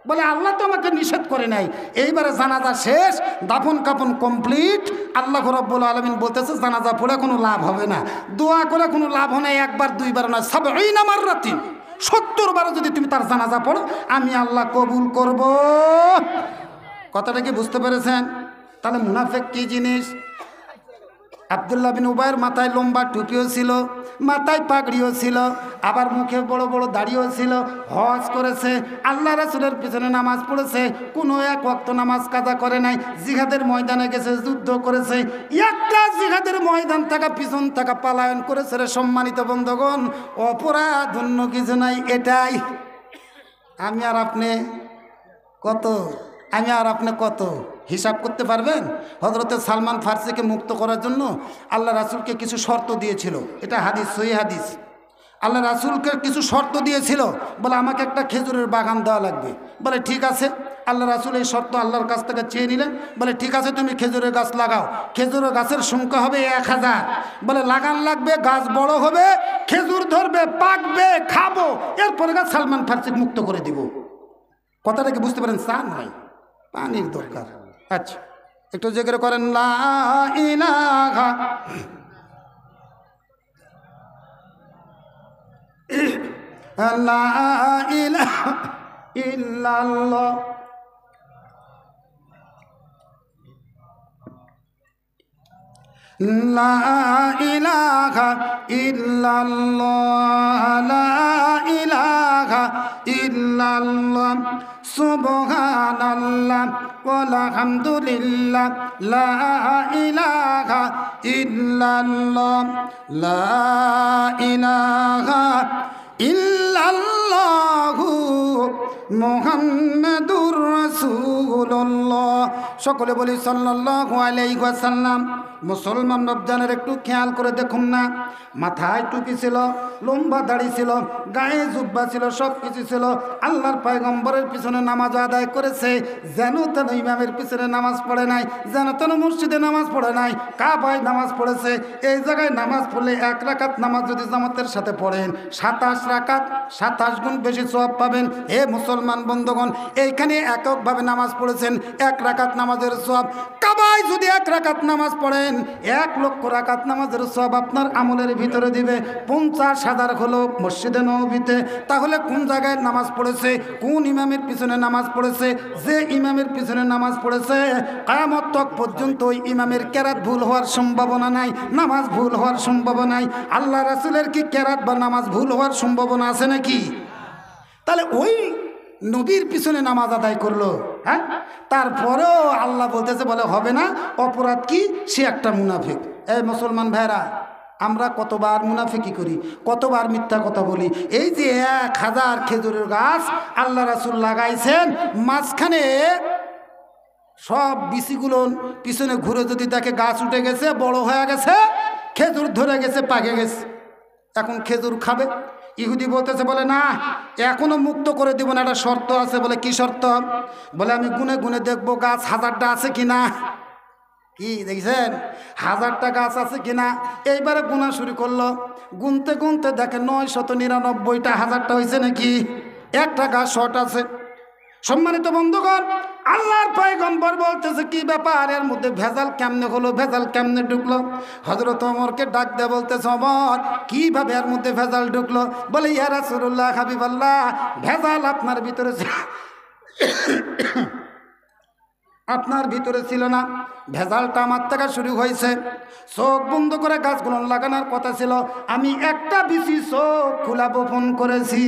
বলে, আল্লাহ তো আমাকে নিষেধ করে নাই। এইবারে জানাজা শেষ, দাফন কাফন কমপ্লিট। আল্লাহ রাব্বুল আলামিন বলতেছে, জানাজা পড়ে কোনো লাভ হবে না, দোয়া করে কোনো লাভ হয় না, একবার দুইবার না, ৭০ মাররাতিন, ৭০ বার যদি তুমি তার জানাজা পড়ো, আমি আল্লাহ কবুল করব। কথাটা কি বুঝতে পেরেছেন? তাহলে মুনাফিক কি জিনিস? আব্দুল্লাহ বিন উবাইয়ের মাথায় লম্বা টুপিও ছিল, মাথায় পাগড়িও ছিল, আবার মুখে বড় বড় দাড়িও ছিল, হজ করেছে, আল্লাহ রাসূলের পিছনে নামাজ পড়েছে, কোনো এক ওয়াক্ত নামাজ কাজা করে নাই, জিহাদের ময়দানে গেছে, যুদ্ধ করেছে, একটা জিহাদের ময়দান থাকা পিছন থাকা পালায়ন করেছে। রে সম্মানিত বন্ধুগণ, অপরাধ অন্য কিছু নাই, এটাই। আমি আর আপনি কত হিসাব করতে পারবেন? হযরতে সালমান ফার্সিকে মুক্ত করার জন্য আল্লাহ রাসূলকে কিছু শর্ত দিয়েছিল, এটা হাদিস, সহিহ হাদিস। আল্লাহ রাসূলকে কিছু শর্ত দিয়েছিল, বলে আমাকে একটা খেজুরের বাগান দেওয়া লাগবে। বলে, ঠিক আছে। আল্লাহ রাসূল এই শর্ত আল্লাহর কাছ থেকে চেয়ে নিলেন। বলে, ঠিক আছে, তুমি খেজুরের গাছ লাগাও, খেজুরের গাছের সংখ্যা হবে 1000। বলে, লাগান লাগবে, গাছ বড় হবে, খেজুর ধরবে, পাকবে, খাবো, এরপরে গাছ সালমান ফার্সিকে মুক্ত করে দিব। কথাটা কি বুঝতে পারেন? চা নয়, পানির দরকার। আচ্ছা, একটু জিকির করেন, লা ইলাহা লা ইলাহা ইল্লাল্লাহ লা ইলাহা ইল্লাল্লাহ লা ইলাহা ইল্লাল্লাহ সুবহানাল্লাহ ওয়ালহামদুলিল্লাহ লা ইলাহা ইল্লাল্লাহ লা ইলাহা ইল্লাল্লাহু মুহাম্মাদুর রাসূলুল্লাহ। সকলে বলি সাল্লাল্লাহু আলাইহি ওয়াসাল্লাম। মুসলমান রমজানের একটু খেয়াল করে দেখুন না, মাথায় টুপি ছিল, লম্বা দাড়ি ছিল, গায়ে জুব্বা ছিল, সব কিছু ছিল। আল্লাহর পয়গম্বরের পিছনে নামাজ আদায় করেছে, যেন তেন ইমামের পিছনে নামাজ পড়ে নাই, যেন তেন মসজিদে নামাজ পড়ে নাই, কাবায় নামাজ পড়েছে। এই জায়গায় নামাজ পড়লে 1 রাকাত নামাজ যদি জামাতের সাথে পড়েন 27 রাকাত, 27 গুণ বেশি সওয়াব পাবেন। এ মুসলমান বন্ধুগণ, এইখানে এককভাবে নামাজ পড়েছেন, 1 রাকাত নামাজের সওয়াব। কাবায় যদি 1 রাকাত নামাজ পড়েন 1 লক্ষ রাকাত নামাজের সওয়াব আপনার আমলের ভিতরে দিবে। 50,000 হলো মসজিদে নববীতে। তাহলে কোন জায়গায় নামাজ পড়েছে, কোন ইমামের পিছনে নামাজ পড়েছে? যে ইমামের পিছনে নামাজ পড়েছে কিয়ামত তক পর্যন্ত ওই ইমামের কেরাত ভুল হওয়ার সম্ভাবনা নাই, নামাজ ভুল হওয়ার সম্ভাবনা নাই। আল্লাহ রাসূলের কি কেরাত বা নামাজ ভুল হওয়ার সম্ভাবনা আছে নাকি? তাহলে ওই নবীর পিছনে নামাজ আদায় করলো, হ্যাঁ, তারপরেও আল্লাহ বলতেছে বলে হবে না, অপরাধ কি? সে একটা মুনাফিক। এই মুসলমান ভাইরা, আমরা কতবার মুনাফিকি করি, কতবার মিথ্যা কথা বলি। এই যে 1000 খেজুরের গাছ আল্লাহ রাসূল লাগাইছেন, মাঝখানে সব বিচিগুলো পিছনে ঘুরে যদি দেখে গাছ উঠে গেছে, বড় হয়ে গেছে, খেজুর ধরে গেছে, পাকে গেছে, এখন খেজুর খাবে। ইহুদি বলতেছে বলে না, এখনো মুক্ত করে দিব না, একটা শর্ত আছে। বলে কি শর্ত? বলে আমি গুনে গুনে দেখবো গাছ 1000টা আছে কিনা। কি দেখছেন? 1000টা গাছ আছে কিনা। এইবারে গুনা শুরু করলো, গুনতে গুনতে দেখে 999টা, 1000টা হয়েছে নাকি, একটা গাছ শর্ট আছে। সম্মানিত বন্ধুগণ, আল্লাহর পয়গম্বর বলতেছে কি ব্যাপার, এর মধ্যে ভেজাল কেমনে হলো, ভেজাল কেমনে ঢুকলো? হযরত ওমরকে ডাক দিয়ে বলতেছে, ওমর কিভাবে এর মধ্যে ভেজাল ঢুকলো? বলে ইয়া রাসূলুল্লাহ, হাবিবাল্লাহ, ভেজাল আপনার ভিতরে আপনার ভিতরে ছিল না, ভেজালটা আমার থেকে শুরু হয়েছে। চোখ বন্ধ করে গাছগুলো লাগানোর কথা ছিল, আমি একটা বিসি চোখ খোলা বপন করেছি।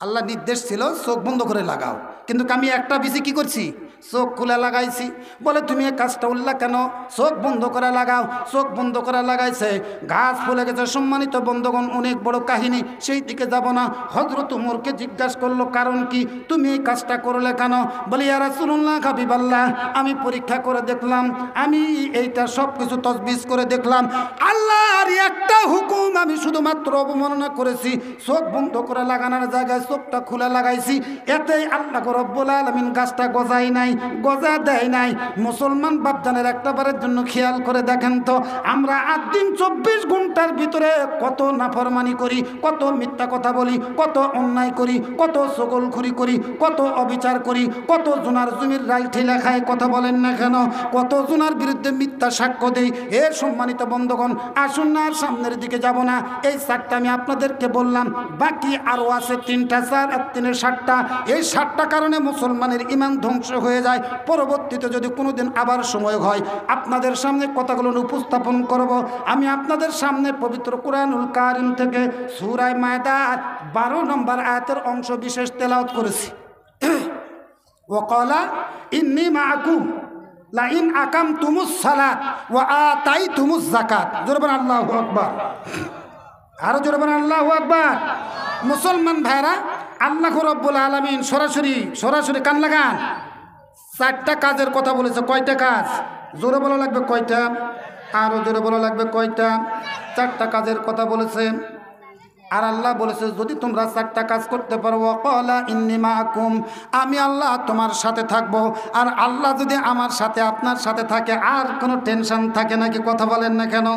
আল্লাহ নির্দেশ ছিল চোখ বন্ধ করে লাগাও, কিন্তু আমি একটা বিসি কি করছি? চোখ খুলে লাগাইছি। বলে তুমি এই কাজটা উল্লাহ কেন? চোখ বন্ধ করে লাগাও। চোখ বন্ধ করে লাগাইছে, গাছ ফুলে গেছে। সম্মানিত বন্ধুগণ, অনেক বড় কাহিনী, সেই দিকে যাব না। হযরত ওমরকে জিজ্ঞাসা করলো কারণ কি, তুমি এই কাজটা করলে কেন? বলে ইয়া রাসূলুল্লাহ, হাবিবাল্লাহ, আমি পরীক্ষা করে দেখলাম, আমি এইটা সব কিছু তজবিজ করে দেখলাম, আল্লাহর একটা হুকুম আমি শুধুমাত্র অবমাননা করেছি। চোখ বন্ধ করে লাগানোর জায়গায় চোখটা খুলে লাগাইছি, এতেই আল্লাহ রব্বুল আলামিন গাছটা গজাই নাই, গজা দেয় নাই। মুসলমান বাপজানের একটাবারের জন্য খেয়াল করে দেখেন তো, আমরা 8 দিন 24 ঘন্টার ভিতরে কত নাফরমানি করি, কত মিথ্যা কথা বলি, কত অন্যায় করি, কত সকলখুরি করি, কত অবিচার করি, কত জুনার জমির রাই ঠেলা খায়, কথা বলেন না কেন, কত জুনার বিরুদ্ধে মিথ্যা সাক্ষ্য দেই। এ সম্মানিত বন্ধুগণ, আসুন না আর সামনের দিকে যাব না। এই 4টা আমি আপনাদেরকে বললাম, বাকি আরও আছে 3টা, 4 আর 3 7টা। এই 7টা কারণে মুসলমানের ঈমান ধ্বংস হয়ে যায়। পরবর্তীতে যদি কোনোদিন আবার সময় হয়, আপনাদের সামনে কথাগুলো উপস্থাপন করব। আমি আপনাদের সামনে পবিত্র কুরআনুল কারীম থেকে সূরা মায়দার 12 নম্বর আয়াতের অংশ বিশেষ তেলাওয়াত করেছি। ওয়াকালা ইন্নী মাআকুম লা ইন আকামতুমুস সালাত ওয়া আতাইতুমুজ যাকাত। জোরে বলেন আল্লাহু আকবার। আরো জোরে বলেন আল্লাহু আকবার। মুসলমান ভাইরা, আল্লাহ রাব্বুল আলামিন সরাসরি কান লাগান, 4টা কাজের কথা বলেছে। কয়টা কাজ? জোরে বলা লাগবে কয়টা? আরো জোরে বলা লাগবে কয়টা? 4টা কাজের কথা বলেছে। আর আল্লাহ বলেছে যদি তোমরা 4টা কাজ করতে পারো, ওয়াকালা ইন্নী মাআকুম, আমি আল্লাহ তোমার সাথে থাকবো। আর আল্লাহ যদি আমার সাথে আপনার সাথে থাকে, আর কোনো টেনশন থাকে নাকি? কথা বলেন না কেন?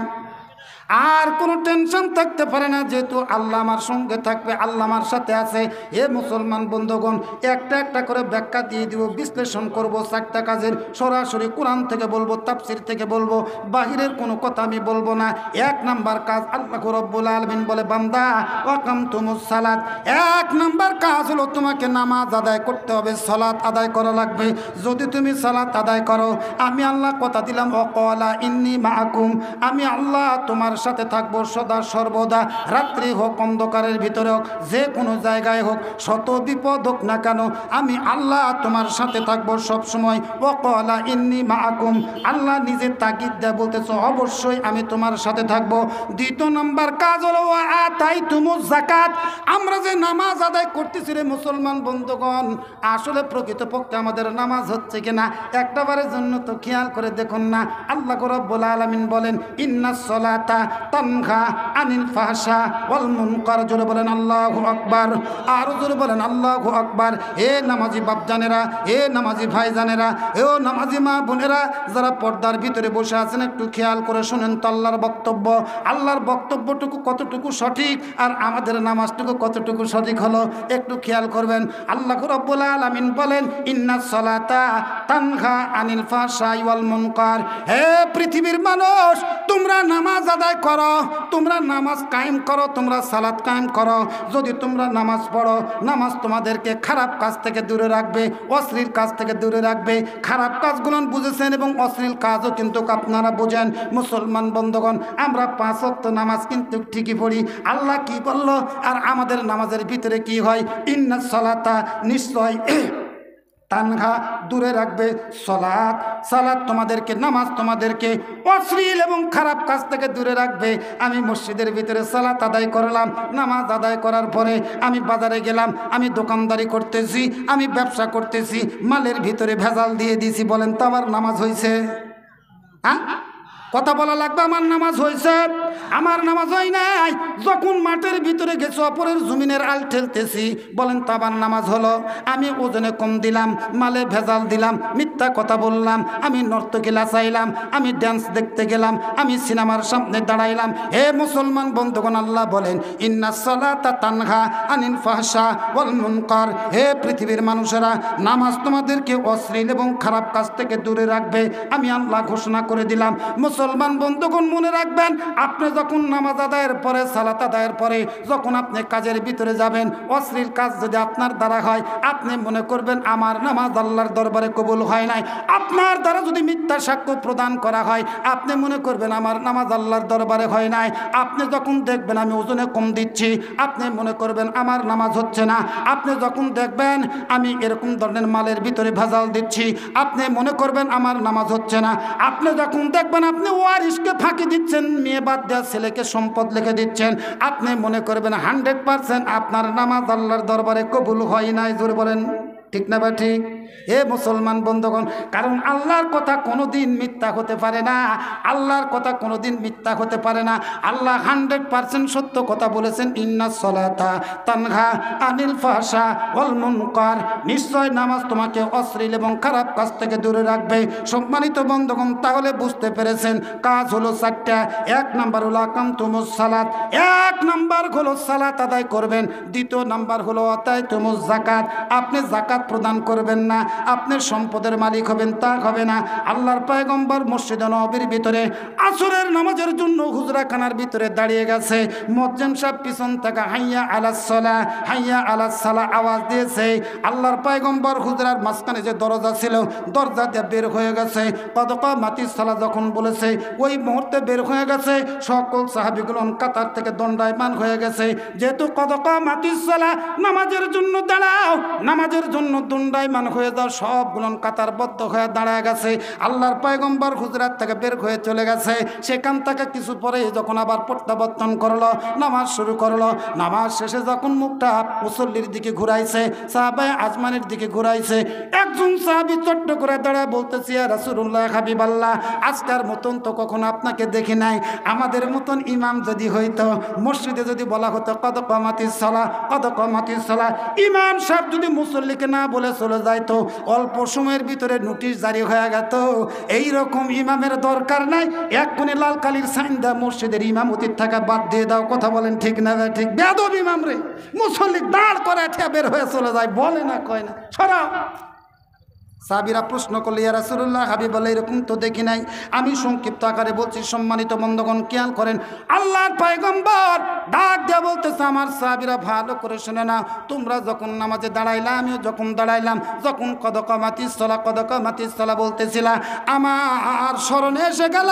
আর কোনো টেনশন থাকতে পারে না, যেহেতু আল্লাহ আমার সঙ্গে থাকবে, আল্লাহ আমার সাথে আছে। এ মুসলমান বন্ধুগণ, একটা একটা করে ব্যাখ্যা দিয়ে দিব, বিশ্লেষণ করব। 4টা কাজের সরাসরি কোরআন থেকে বলবো, তাফসীর থেকে বলবো, বাহিরের কোনো কথা আমি বলবো না। 1 নাম্বার কাজ, আল্লাহ রাব্বুল আলামিন বলে, বান্দা ওয়াকামতুমুস সালাত, 1 নাম্বার কাজ হলো তোমাকে নামাজ আদায় করতে হবে, সালাত আদায় করা লাগবে। যদি তুমি সালাত আদায় করো, আমি আল্লাহ কথা দিলাম, ওয়াকালা ইন্নী মাআকুম, আমি আল্লাহ তোমার সাথে থাকবো সদা সর্বদা। রাত্রি হোক, অন্ধকারের ভিতরে হোক, যে কোনো জায়গায় হোক, শত বিপদ হোক না কেন, আমি আল্লাহ তোমার সাথে থাকবো সব সময়। ওয়াকালা ইন্নী মাআকুম, আল্লাহ নিজে তাকিদ দেয়, বলতেছে অবশ্যই আমি তোমার সাথে থাকবো। 2 নম্বর কাজ হলো ওয়া আতাইতুমুজ যাকাত, আমরা যে নামাজ আদায় করতেছি রে মুসলমান বন্ধুগণ, আসলে প্রকৃতপক্ষে আমাদের নামাজ হচ্ছে কিনা একটাবারের জন্য তো খেয়াল করে দেখুন না। আল্লাহ রাব্বুল আলামিন বলেন, ইন্নাস সালাতা তানহা আনিল ফাহশা ওয়াল মুনকার। জোরে বলেন আল্লাহু আকবার, আর জোরে বলেন আল্লাহু আকবার। এ নামাজি বাপজানেরা, এ নামাজি ভাইজানেরা, এ নামাজি মা বোনেরা, যারা পর্দার ভিতরে বসে আছেন, একটু খেয়াল করে শুনেন তো আল্লাহর বক্তব্য। আল্লাহর বক্তব্যটুকু কতটুকু সঠিক আর আমাদের নামাজটুকু কতটুকু সঠিক হলো একটু খেয়াল করবেন। আল্লাহ রাব্বুল আলামিন বলেন, ইন্নাস সালাতা তানহা আনিল ফাহশাই ওয়াল মুনকার। হে পৃথিবীর মানুষ, তোমরা নামাজ আদায় করো, তোমরা নামাজ কায়েম করো, তোমরা সালাত কায়েম করো। যদি তোমরা নামাজ পড়ো, নামাজ তোমাদেরকে খারাপ কাজ থেকে দূরে রাখবে, অশ্লীল কাজ থেকে দূরে রাখবে। খারাপ কাজগুলো বুঝেছেন এবং অশ্লীল কাজও কিন্তু আপনারা বোঝেন। মুসলমান বন্ধুগণ, আমরা 5 ওয়াক্ত নামাজ কিন্তু ঠিকই পড়ি। আল্লাহ কি বললো আর আমাদের নামাজের ভিতরে কি হয়? ইন্নাস সালাতা, নিশ্চয় তানহা, দূরে রাখবে সালাত। সালাত তোমাদেরকে, নামাজ তোমাদেরকে অশ্লীল এবং খারাপ কাজ থেকে দূরে রাখবে। আমি মসজিদের ভিতরে সালাত আদায় করলাম, নামাজ আদায় করার পরে আমি বাজারে গেলাম, আমি দোকানদারি করতেছি, আমি ব্যবসা করতেছি, মালের ভিতরে ভেজাল দিয়ে দিছি, বলেন তো আমার নামাজ হয়েছে? হ্যাঁ, কথা বলা লাগবে, আমার নামাজ হয়েছে? আমার নামাজ হয় নাই। যখন মাঠের ভিতরে গেছে, অপরের জমিনের আল ঠেলতেছি, বলেন তো আমার নামাজ হলো? আমি ওজনে কম দিলাম, মালে ভেজাল দিলাম, মিথ্যা কথা বললাম, আমি নর্তকী লাচাইলাম, আমি ড্যান্স দেখতে গেলাম, আমি সিনেমার সামনে দাঁড়াইলাম। হে মুসলমান বন্ধুগণ, আল্লাহ বলেন, ইন্নাস সালাতা তানহা আনিল ফাহশা ওয়াল মুনকার। হে পৃথিবীর মানুষেরা, নামাজ তোমাদেরকে অশ্লীল এবং খারাপ কাজ থেকে দূরে রাখবে, আমি আল্লাহ ঘোষণা করে দিলাম। মুসলমান বন্ধুগণ, মনে রাখবেন, আপনি যখন নামাজ আদায়ের পরে, সালাত আদায়ের পরে যখন আপনি কাজের ভিতরে যাবেন, অশ্লীল কাজ যদি আপনার দ্বারা হয়, আপনি মনে করবেন আমার নামাজ আল্লাহর দরবারে কবুল হয় নাই। আপনার দ্বারা যদি মিথ্যা সাক্ষ্য প্রদান করা হয়, আপনি মনে করবেন আমার নামাজ আল্লাহর দরবারে হয় নাই। আপনি যখন দেখবেন আমি ওজনে কম দিচ্ছি, আপনি মনে করবেন আমার নামাজ হচ্ছে না। আপনি যখন দেখবেন আমি এরকম ধরনের মালের ভিতরে ভেজাল দিচ্ছি, আপনি মনে করবেন আমার নামাজ হচ্ছে না। আপনি যখন দেখবেন আপনি ওয়ারিসকে ফাঁকি দিচ্ছেন, মেয়ে বাদ দেওয়া ছেলেকে সম্পদ লিখে দিচ্ছেন, আপনি মনে করবেন 100% আপনার নামাজ আল্লাহর দরবারে কবুল হয় নাই। জোরে বলেন ঠিক না বা ঠিক? এ মুসলমান বন্ধুগণ, কারণ আল্লাহর কথা কোনোদিন মিথ্যা হতে পারে না। আল্লাহর কথা কোনোদিন মিথ্যা হতে পারে না। আল্লাহ 100% সত্য কথা বলেছেন, ইন্নাস সালাতা তানহা আনিল ফাহশা ওয়াল মুনকার। নিশ্চয় নামাজ তোমাকে অশ্লীল এবং খারাপ কাজ থেকে দূরে রাখবে। সম্মানিত বন্ধুগণ, তাহলে বুঝতে পেরেছেন কাজ হলো 4টা। 1 নাম্বার হলো আকামতুমুস সালাত, 1 নাম্বার হলো সালাত আদায় করবেন। 2 নাম্বার হলো আতাইতুমুজ যাকাত, আপনি যাকাত প্রদান করবেন না, আপনি সম্পদের মালিক হবেন তা হবে না। আল্লাহর পয়গম্বর মসজিদে নববীর ভিতরে আসরের নামাজের জন্য হুজরাখানার ভিতরে দাঁড়িয়ে গেছে। মুয়াজ্জিন সাহেব পিছন থেকে হাইয়া আলাস সালাহ, হাইয়া আলাস সালাহ আওয়াজ দিয়েছে। আল্লাহর পয়গম্বর হুজরার মাঝখানে যে দরজা ছিল, দরজা দিয়ে বের হয়ে গেছে। কদ কামাতিস সালাহ যখন বলেছে, ওই মুহূর্তে বের হয়ে গেছে। সকল সাহাবীগুলো কাতার থেকে দণ্ডায়মান হয়ে গেছে। যেহেতু কদ কামাতিস সালাহ, নামাজের জন্য দাঁড়াও, নামাজের জন্য দণ্ডায়মান হয়ে যাও, সবগুলো কাতারবদ্ধ হয়ে দাঁড়ায় গেছে। আল্লাহর পয়গম্বর হুজরাত থেকে বের হয়ে চলে গেছে। সেখান থেকে কিছু পরে যখন আবার প্রত্যাবর্তন করলো, নামাজ শুরু করলো। নামাজ শেষে যখন মুখটা মুসল্লির দিকে ঘুরাইছে, সাহাবায়ে আজমানের দিকে ঘুরাইছে, একজন সাহাবী চট্ট করে দাঁড়ায় বলতেছে, ইয়া রাসূলুল্লাহ, হাবিবাল্লাহ, আজকের মতন তো কখনো আপনাকে দেখি নাই। আমাদের মতন ইমাম যদি হইতো, মসজিদে যদি বলা হতো কদ কামাতিস সালাহ, কদ কামাতিস সালাহ, ইমাম সাহেব যদি মুসল্লিকে না বলে চলে যায় তো অল্প সময়ের ভিতরে নোটিশ জারি হয়ে গেত। এইরকম ইমামের দরকার নাই, এক্ষুনি লাল কালির সাইন দা মসজিদের ইমামতির থাকা বাদ দিয়ে দাও। কথা বলেন ঠিক না? ঠিক বেয়াদব ইমাম রে, মুসল্লি দাঁড় করে বের হয়ে চলে যায়, বলে না কয় না, সরাও। সাহাবীরা প্রশ্ন করলে, ইয়া রাসূলুল্লাহ, হাবিব বলে এরকম তো দেখি নাই। আমি সংক্ষিপ্ত আকারে বলছি। সম্মানিত বন্ধুগণ খেয়াল করেন, আল্লাহর পয়গম্বর ডাক দিয়ে বলতেছে, আমার সাহাবীরা ভালো করে শুনে না, তোমরা যখন নামাজে দাঁড়াইলাম, আমিও যখন দাঁড়াইলাম, যখন কদ কামাতিস সালাহ বলতেছিলা, আমার স্মরণে এসে গেল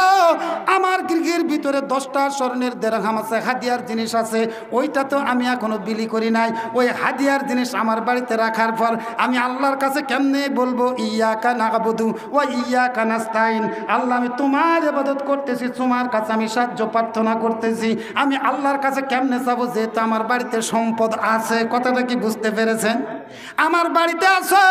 আমার গৃহের ভিতরে 10টা স্বর্ণের দিরহাম আছে, হাদিয়ার জিনিস আছে। ওইটা তো আমি এখনো বিলি করি নাই। ওই হাদিয়ার জিনিস আমার বাড়িতে রাখার পর আমি আল্লাহর কাছে কেমনে বলবো ইয়াকা না'বুদু ওয়া ইয়াকা নাস্তাইন, আল্লাহ আমি তোমার ইবাদত করতেছি, তোমার কাছে আমি সাহায্য প্রার্থনা করতেছি, আমি আল্লাহর কাছে কেমনে চাবো যেহেতু আমার বাড়িতে সম্পদ আছে। কথাটা কি বুঝতে পেরেছেন? আমার বাড়িতে আছে,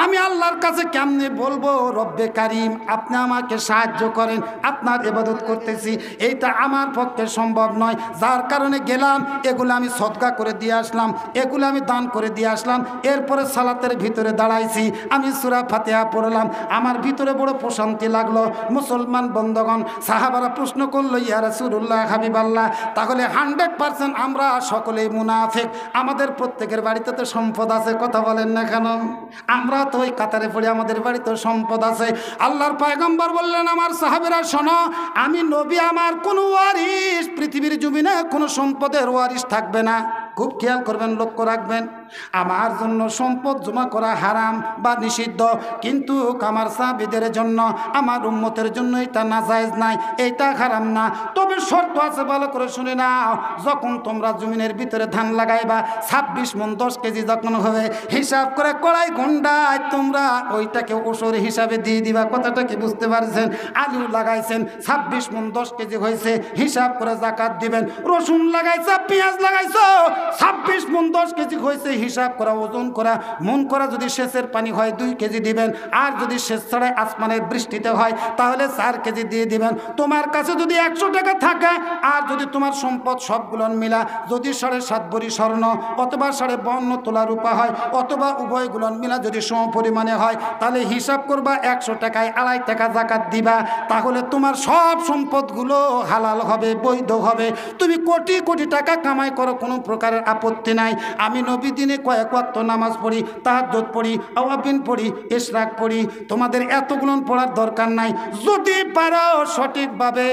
আমি আল্লাহর কাছে কেমনে বলবো রব্বে কারিম আপনি আমাকে সাহায্য করেন, আপনার ইবাদত করতেছি, এইটা আমার পক্ষে সম্ভব নয়। যার কারণে গেলাম, এগুলো আমি সদকা করে দিয়ে আসলাম, এগুলো আমি দান করে দিয়ে আসলাম। এরপরে সালাতের ভিতরে দাঁড়াইছি, আমি সূরা ফাতিহা পড়লাম, আমার ভিতরে বড় প্রশান্তি লাগলো। মুসলমান বন্ধগণ, সাহাবারা প্রশ্ন করলো, ইয়া রাসূলুল্লাহ, হাবিবাল্লাহ, তাহলে 100% আমরা সকলেই মুনাফিক, আমাদের প্রত্যেকের বাড়িতে তো সম্পদ আছে। কথা বলেন না কেন? আমরা তো ওই কাতারে পড়ি, আমাদের বাড়িতে সম্পদ আছে। আল্লাহর পয়গম্বর বললেন, আমার সাহাবীরা শোনো, আমি নবী, আমার কোনো ওয়ারিস, পৃথিবীর জমিনে কোনো সম্পদের ওয়ারিস থাকবে না। খুব খেয়াল করবেন, লক্ষ্য রাখবেন, আমার জন্য সম্পদ জমা করা হারাম বা নিষিদ্ধ, কিন্তু আমার সাহাবীদের জন্য, আমার উম্মতের জন্য এটা নাজায়েজ নাই, এটা হারাম না। তবে শর্ত আছে, ভালো করে শুনে নাও। যখন তোমরা জমিনের ভিতরে ধান লাগাইবা, 26 মণ 10 কেজি যখন হবে, হিসাব করে কড়াই গন্ডায় তোমরা ওইটাকে ওসর হিসাবে দিয়ে দিবা। কথাটা কি বুঝতে পারছেন? আলু লাগাইছেন, 26 মণ 10 কেজি হয়েছে, হিসাব করে যাকাত দিবেন। রসুন লাগাইছা, পেঁয়াজ লাগাইছো, 26 মণ 10 কেজি হয়েছে, হিসাব করা, ওজন করা, মন করা। যদি সেচের পানি হয় 2 কেজি দিবেন, আর যদি সেচ ছাড়াই আসমানের বৃষ্টিতে হয় তাহলে 4 কেজি দিয়ে দিবেন। তোমার কাছে যদি 100 টাকা থাকে, আর যদি তোমার সম্পদ সবগুলো মিলা যদি 7.5 ভরি স্বর্ণ অথবা 52 তোলা রূপা হয়, অথবা উভয়গুলো মিলা যদি সম পরিমাণে হয়, তাহলে হিসাব করবা 100 টাকায় 2.5 টাকা যাকাত দিবা। তাহলে তোমার সব সম্পদগুলো হালাল হবে, বৈধ হবে। তুমি কোটি কোটি টাকা কামাই করো, কোনো প্রকারের আপত্তি নাই। আমি নবী দিনে কয়েক ওয়াক্ত নামাজ পড়ি, তাহাজ্জুদ পড়ি, আওয়াবিন পড়ি, ইশরাক পড়ি, তোমাদের এতগুলো পড়ার দরকার নাই। যদি পারো সঠিকভাবে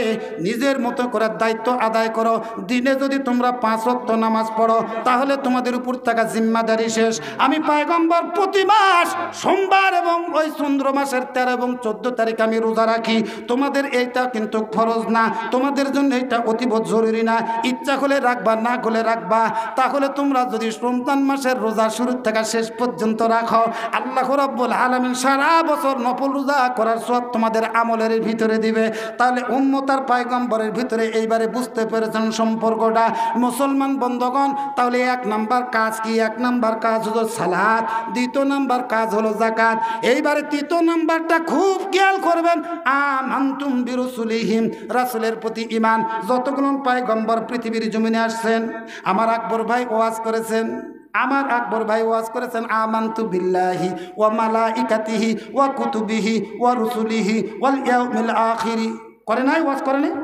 নিজের মতো করে দায়িত্ব আদায় করো, দিনে যদি তোমরা 5 ওয়াক্ত নামাজ পড়ো, তাহলে তোমাদের উপর থাকা জিম্মাদারি শেষ। আমি পয়গম্বর প্রতি মাস সোমবার এবং ওই চন্দ্র মাসের 13 এবং 14 তারিখ আমি রোজা রাখি। তোমাদের এইটা কিন্তু ফরজ না, তোমাদের জন্য এটা অতীব জরুরি না। ইচ্ছা হলে রাখবা, না হলে রাখবা। তাহলে তোমরা যদি রমজান মাসের রোজা শুরু থেকে শেষ পর্যন্ত রাখো, আল্লাহ রাব্বুল আলামিন সারা বছর নফল রোজা করার সওয়াব তোমাদের আমলের ভিতরে দিবে। তাহলে উম্মত আর পয়গম্বরের ভিতরে এইবারে বুঝতে পেরেছেন সম্পর্কটা। মুসলমান বন্ধগণ, তাহলে 1 নাম্বার কাজ কি? 1 নাম্বার কাজ হলো সালাত, 2 নাম্বার কাজ হলো যাকাত। এইবারে 3 নাম্বারটা খুব খেয়াল করবেন, আমানতুম বিরসুলিহিম, রাসূলের প্রতি ঈমান। যতগুলো পয়গম্বর পৃথিবীর জমিনে আসছেন, আমার আকবর ভাই ওয়াজ করেছেন, আমানতু বিল্লাহি ওয়া মালাইকাতিহি ওয়া কুতুবিহি ওয়া রুসুলিহি ওয়াল ইয়াউমিল আখিরি। করে নাই ওয়াজ? করে নাই?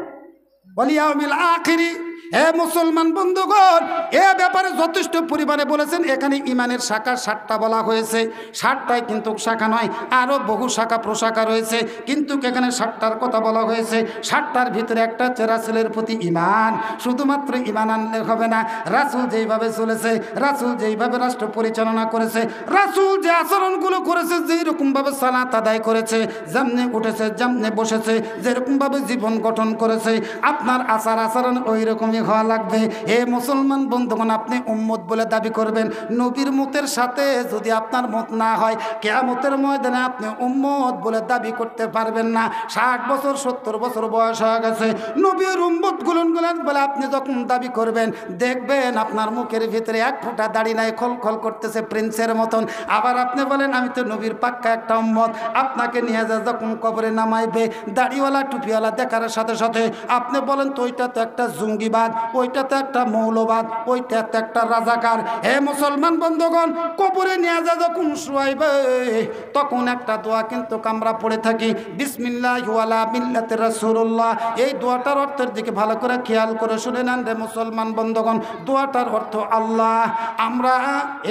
ওয়াল ইয়াউমিল আখিরি। হে মুসলমান বন্ধুগণ, এ ব্যাপারে যথেষ্ট পরিমাণে বলেছেন। এখানে ইমানের শাখা 7টা বলা হয়েছে, 7টাই কিন্তু শাখা নয়, আরও বহু শাখা প্রশাখা রয়েছে, কিন্তু এখানে 7টার কথা বলা হয়েছে। 7টার ভিতরে একটা হচ্ছে রাসূলের প্রতি ঈমান। শুধুমাত্র ঈমান আনলে হবে না, রাসূল যেইভাবে চলেছে, রাসূল যেইভাবে রাষ্ট্র পরিচালনা করেছে, রাসূল যে আচরণগুলো করেছে, যেরকমভাবে সালাত আদায় করেছে, যেমনে উঠেছে, যেমনে বসেছে, যেরকমভাবে জীবন গঠন করেছে, আপনার আচরণ ওই রকমই হওয়া লাগবে। হে মুসলমান বন্ধুগণ, আপনি উম্মত বলে দাবি করবেন, নবীর মতের সাথে যদি আপনার মত না হয়, কিয়ামতের ময়দানে আপনি উম্মত বলে দাবি করতে পারবেন না। 60 বছর 70 বছর বয়স হয়ে গেছে, নবীর উম্মত গুলন বলে আপনি যখন দাবি করবেন, দেখবেন আপনার মুখের ভিতরে 1 ফোঁটা দাড়ি নাই, খলখল করতেছে প্রিন্সের মতন। আবার আপনি বলেন আমি তো নবীর পাক্কা একটা উম্মত। আপনাকে নিয়ে যা যখন কবরে নামাইবে, দাড়িওয়ালা টুপিওয়ালা দেখার সাথে সাথে আপনি বলেন তো ওইটা তো একটা জঙ্গিবাদ, জঙ্গিবাদ, ওইটাতে একটা মৌলবাদ, ওইটাতে একটা রাজাকার। হে মুসলমান বন্ধুগণ, কবরে নিয়ে যখন শুয়াইবে তখন একটা দোয়া কিন্তু আমরা পড়ে থাকি, বিসমিল্লাহি ওয়ালা মিল্লাতি রাসূলুল্লাহ। এই দোয়াটার অর্থের দিকে ভালো করে খেয়াল করে শুনে নেন রে মুসলমান বন্ধুগণ। দোয়াটার অর্থ, আল্লাহ আমরা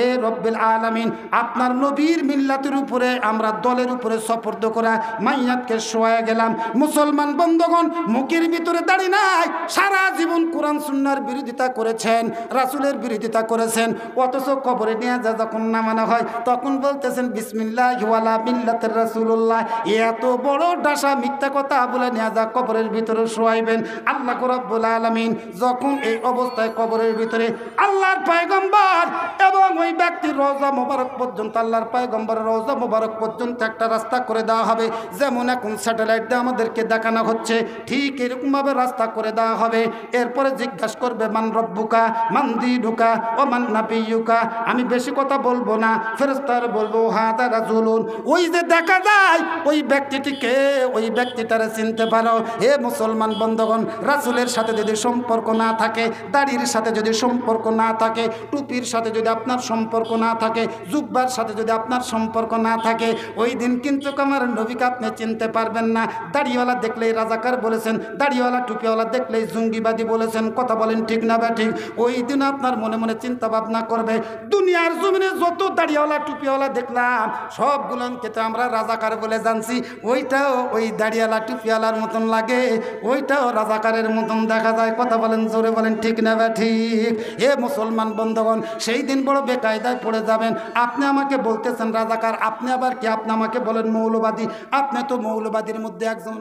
এ রব্বিল আলামিন আপনার নবীর মিল্লাতের উপরে আমরা দলের উপরে সপর্দ করা মাইয়াতকে শোয়া গেলাম। মুসলমান বন্ধুগণ, মুখের ভিতরে দাড়ি নাই, সারা জীবন কোরআন সুন্নাহর বিরোধিতা করেছেন, রাসূলের বিরোধিতা করেছেন, অথচ কবরে নিয়ে যখন নামানো হয় তখন বলতেছেন বিসমিল্লাহি ওয়ালা মিল্লাতির রাসূলুল্লাহ। এত বড় ডাসা মিথ্যা কথা বলে নিয়ে যা কবরের ভিতরে শোয়াইবেন। আল্লাহ রাব্বুল আলামিন যখন এই অবস্থায় কবরের ভিতরে আল্লাহর পয়গম্বর এবং ওই ব্যক্তির রওজা মোবারক পর্যন্ত, আল্লাহর পয়গম্বরের রওজা মোবারক পর্যন্ত একটা রাস্তা করে দেওয়া হবে, যেমন এখন স্যাটেলাইট দিয়ে আমাদেরকে দেখানো হচ্ছে, ঠিক এরকমভাবে রাস্তা করে দেওয়া হবে। এরপরে জিজ্ঞাসা করবে মান রব্বুকা মান দীনুকা ও মান নাবিয়ুকা। আমি বেশি কথা বলবো না, ফেরেশতারা বলবো হাদা রাসূলুন। ওই যে দেখা যায় ওই ব্যক্তিটিকে, ওই ব্যক্তিটারে চিনতে পারো। হে মুসলমান বন্ধুগণ, রাসূলের সাথে যদি সম্পর্ক না থাকে, দাড়ির সাথে যদি সম্পর্ক না থাকে, টুপির সাথে যদি আপনার সম্পর্ক না থাকে, জুব্বার সাথে যদি আপনার সম্পর্ক না থাকে, ওই দিন কিন্তু আমার নবীকে আপনি চিনতে পারবেন না। দাড়িওয়ালা দেখলেই রাজাকার বলেছেন, দাড়িওয়ালা টুপিওয়ালা দেখলেই জঙ্গিবাদী বলেছেন। কথা বলেন ঠিক না বা ঠিক? ওই দিন আপনার মনে মনে চিন্তা ভাবনা করবে, দুনিয়ার জমিনে যত দাড়িওয়ালা টুপিওয়ালা দেখলাম সবগুলোকে তো আমরা রাজাকার বলে জানছি, ওইটাও ওই দাড়িওয়ালা টুপিওয়ালার মতন লাগে, ওইটাও রাজাকারের মতন দেখা যায়। কথা বলেন জোরে বলেন ঠিক না বা ঠিক? এ মুসলমান বন্ধুগণ, সেই দিন বড় বেকায়দায় পড়ে যাবেন। আপনি আমাকে বলতেছেন রাজাকার, আপনি আবার কি? আপনি আমাকে বলেন মৌলবাদী। আপনি তো মৌলবাদীর মধ্যে একজন।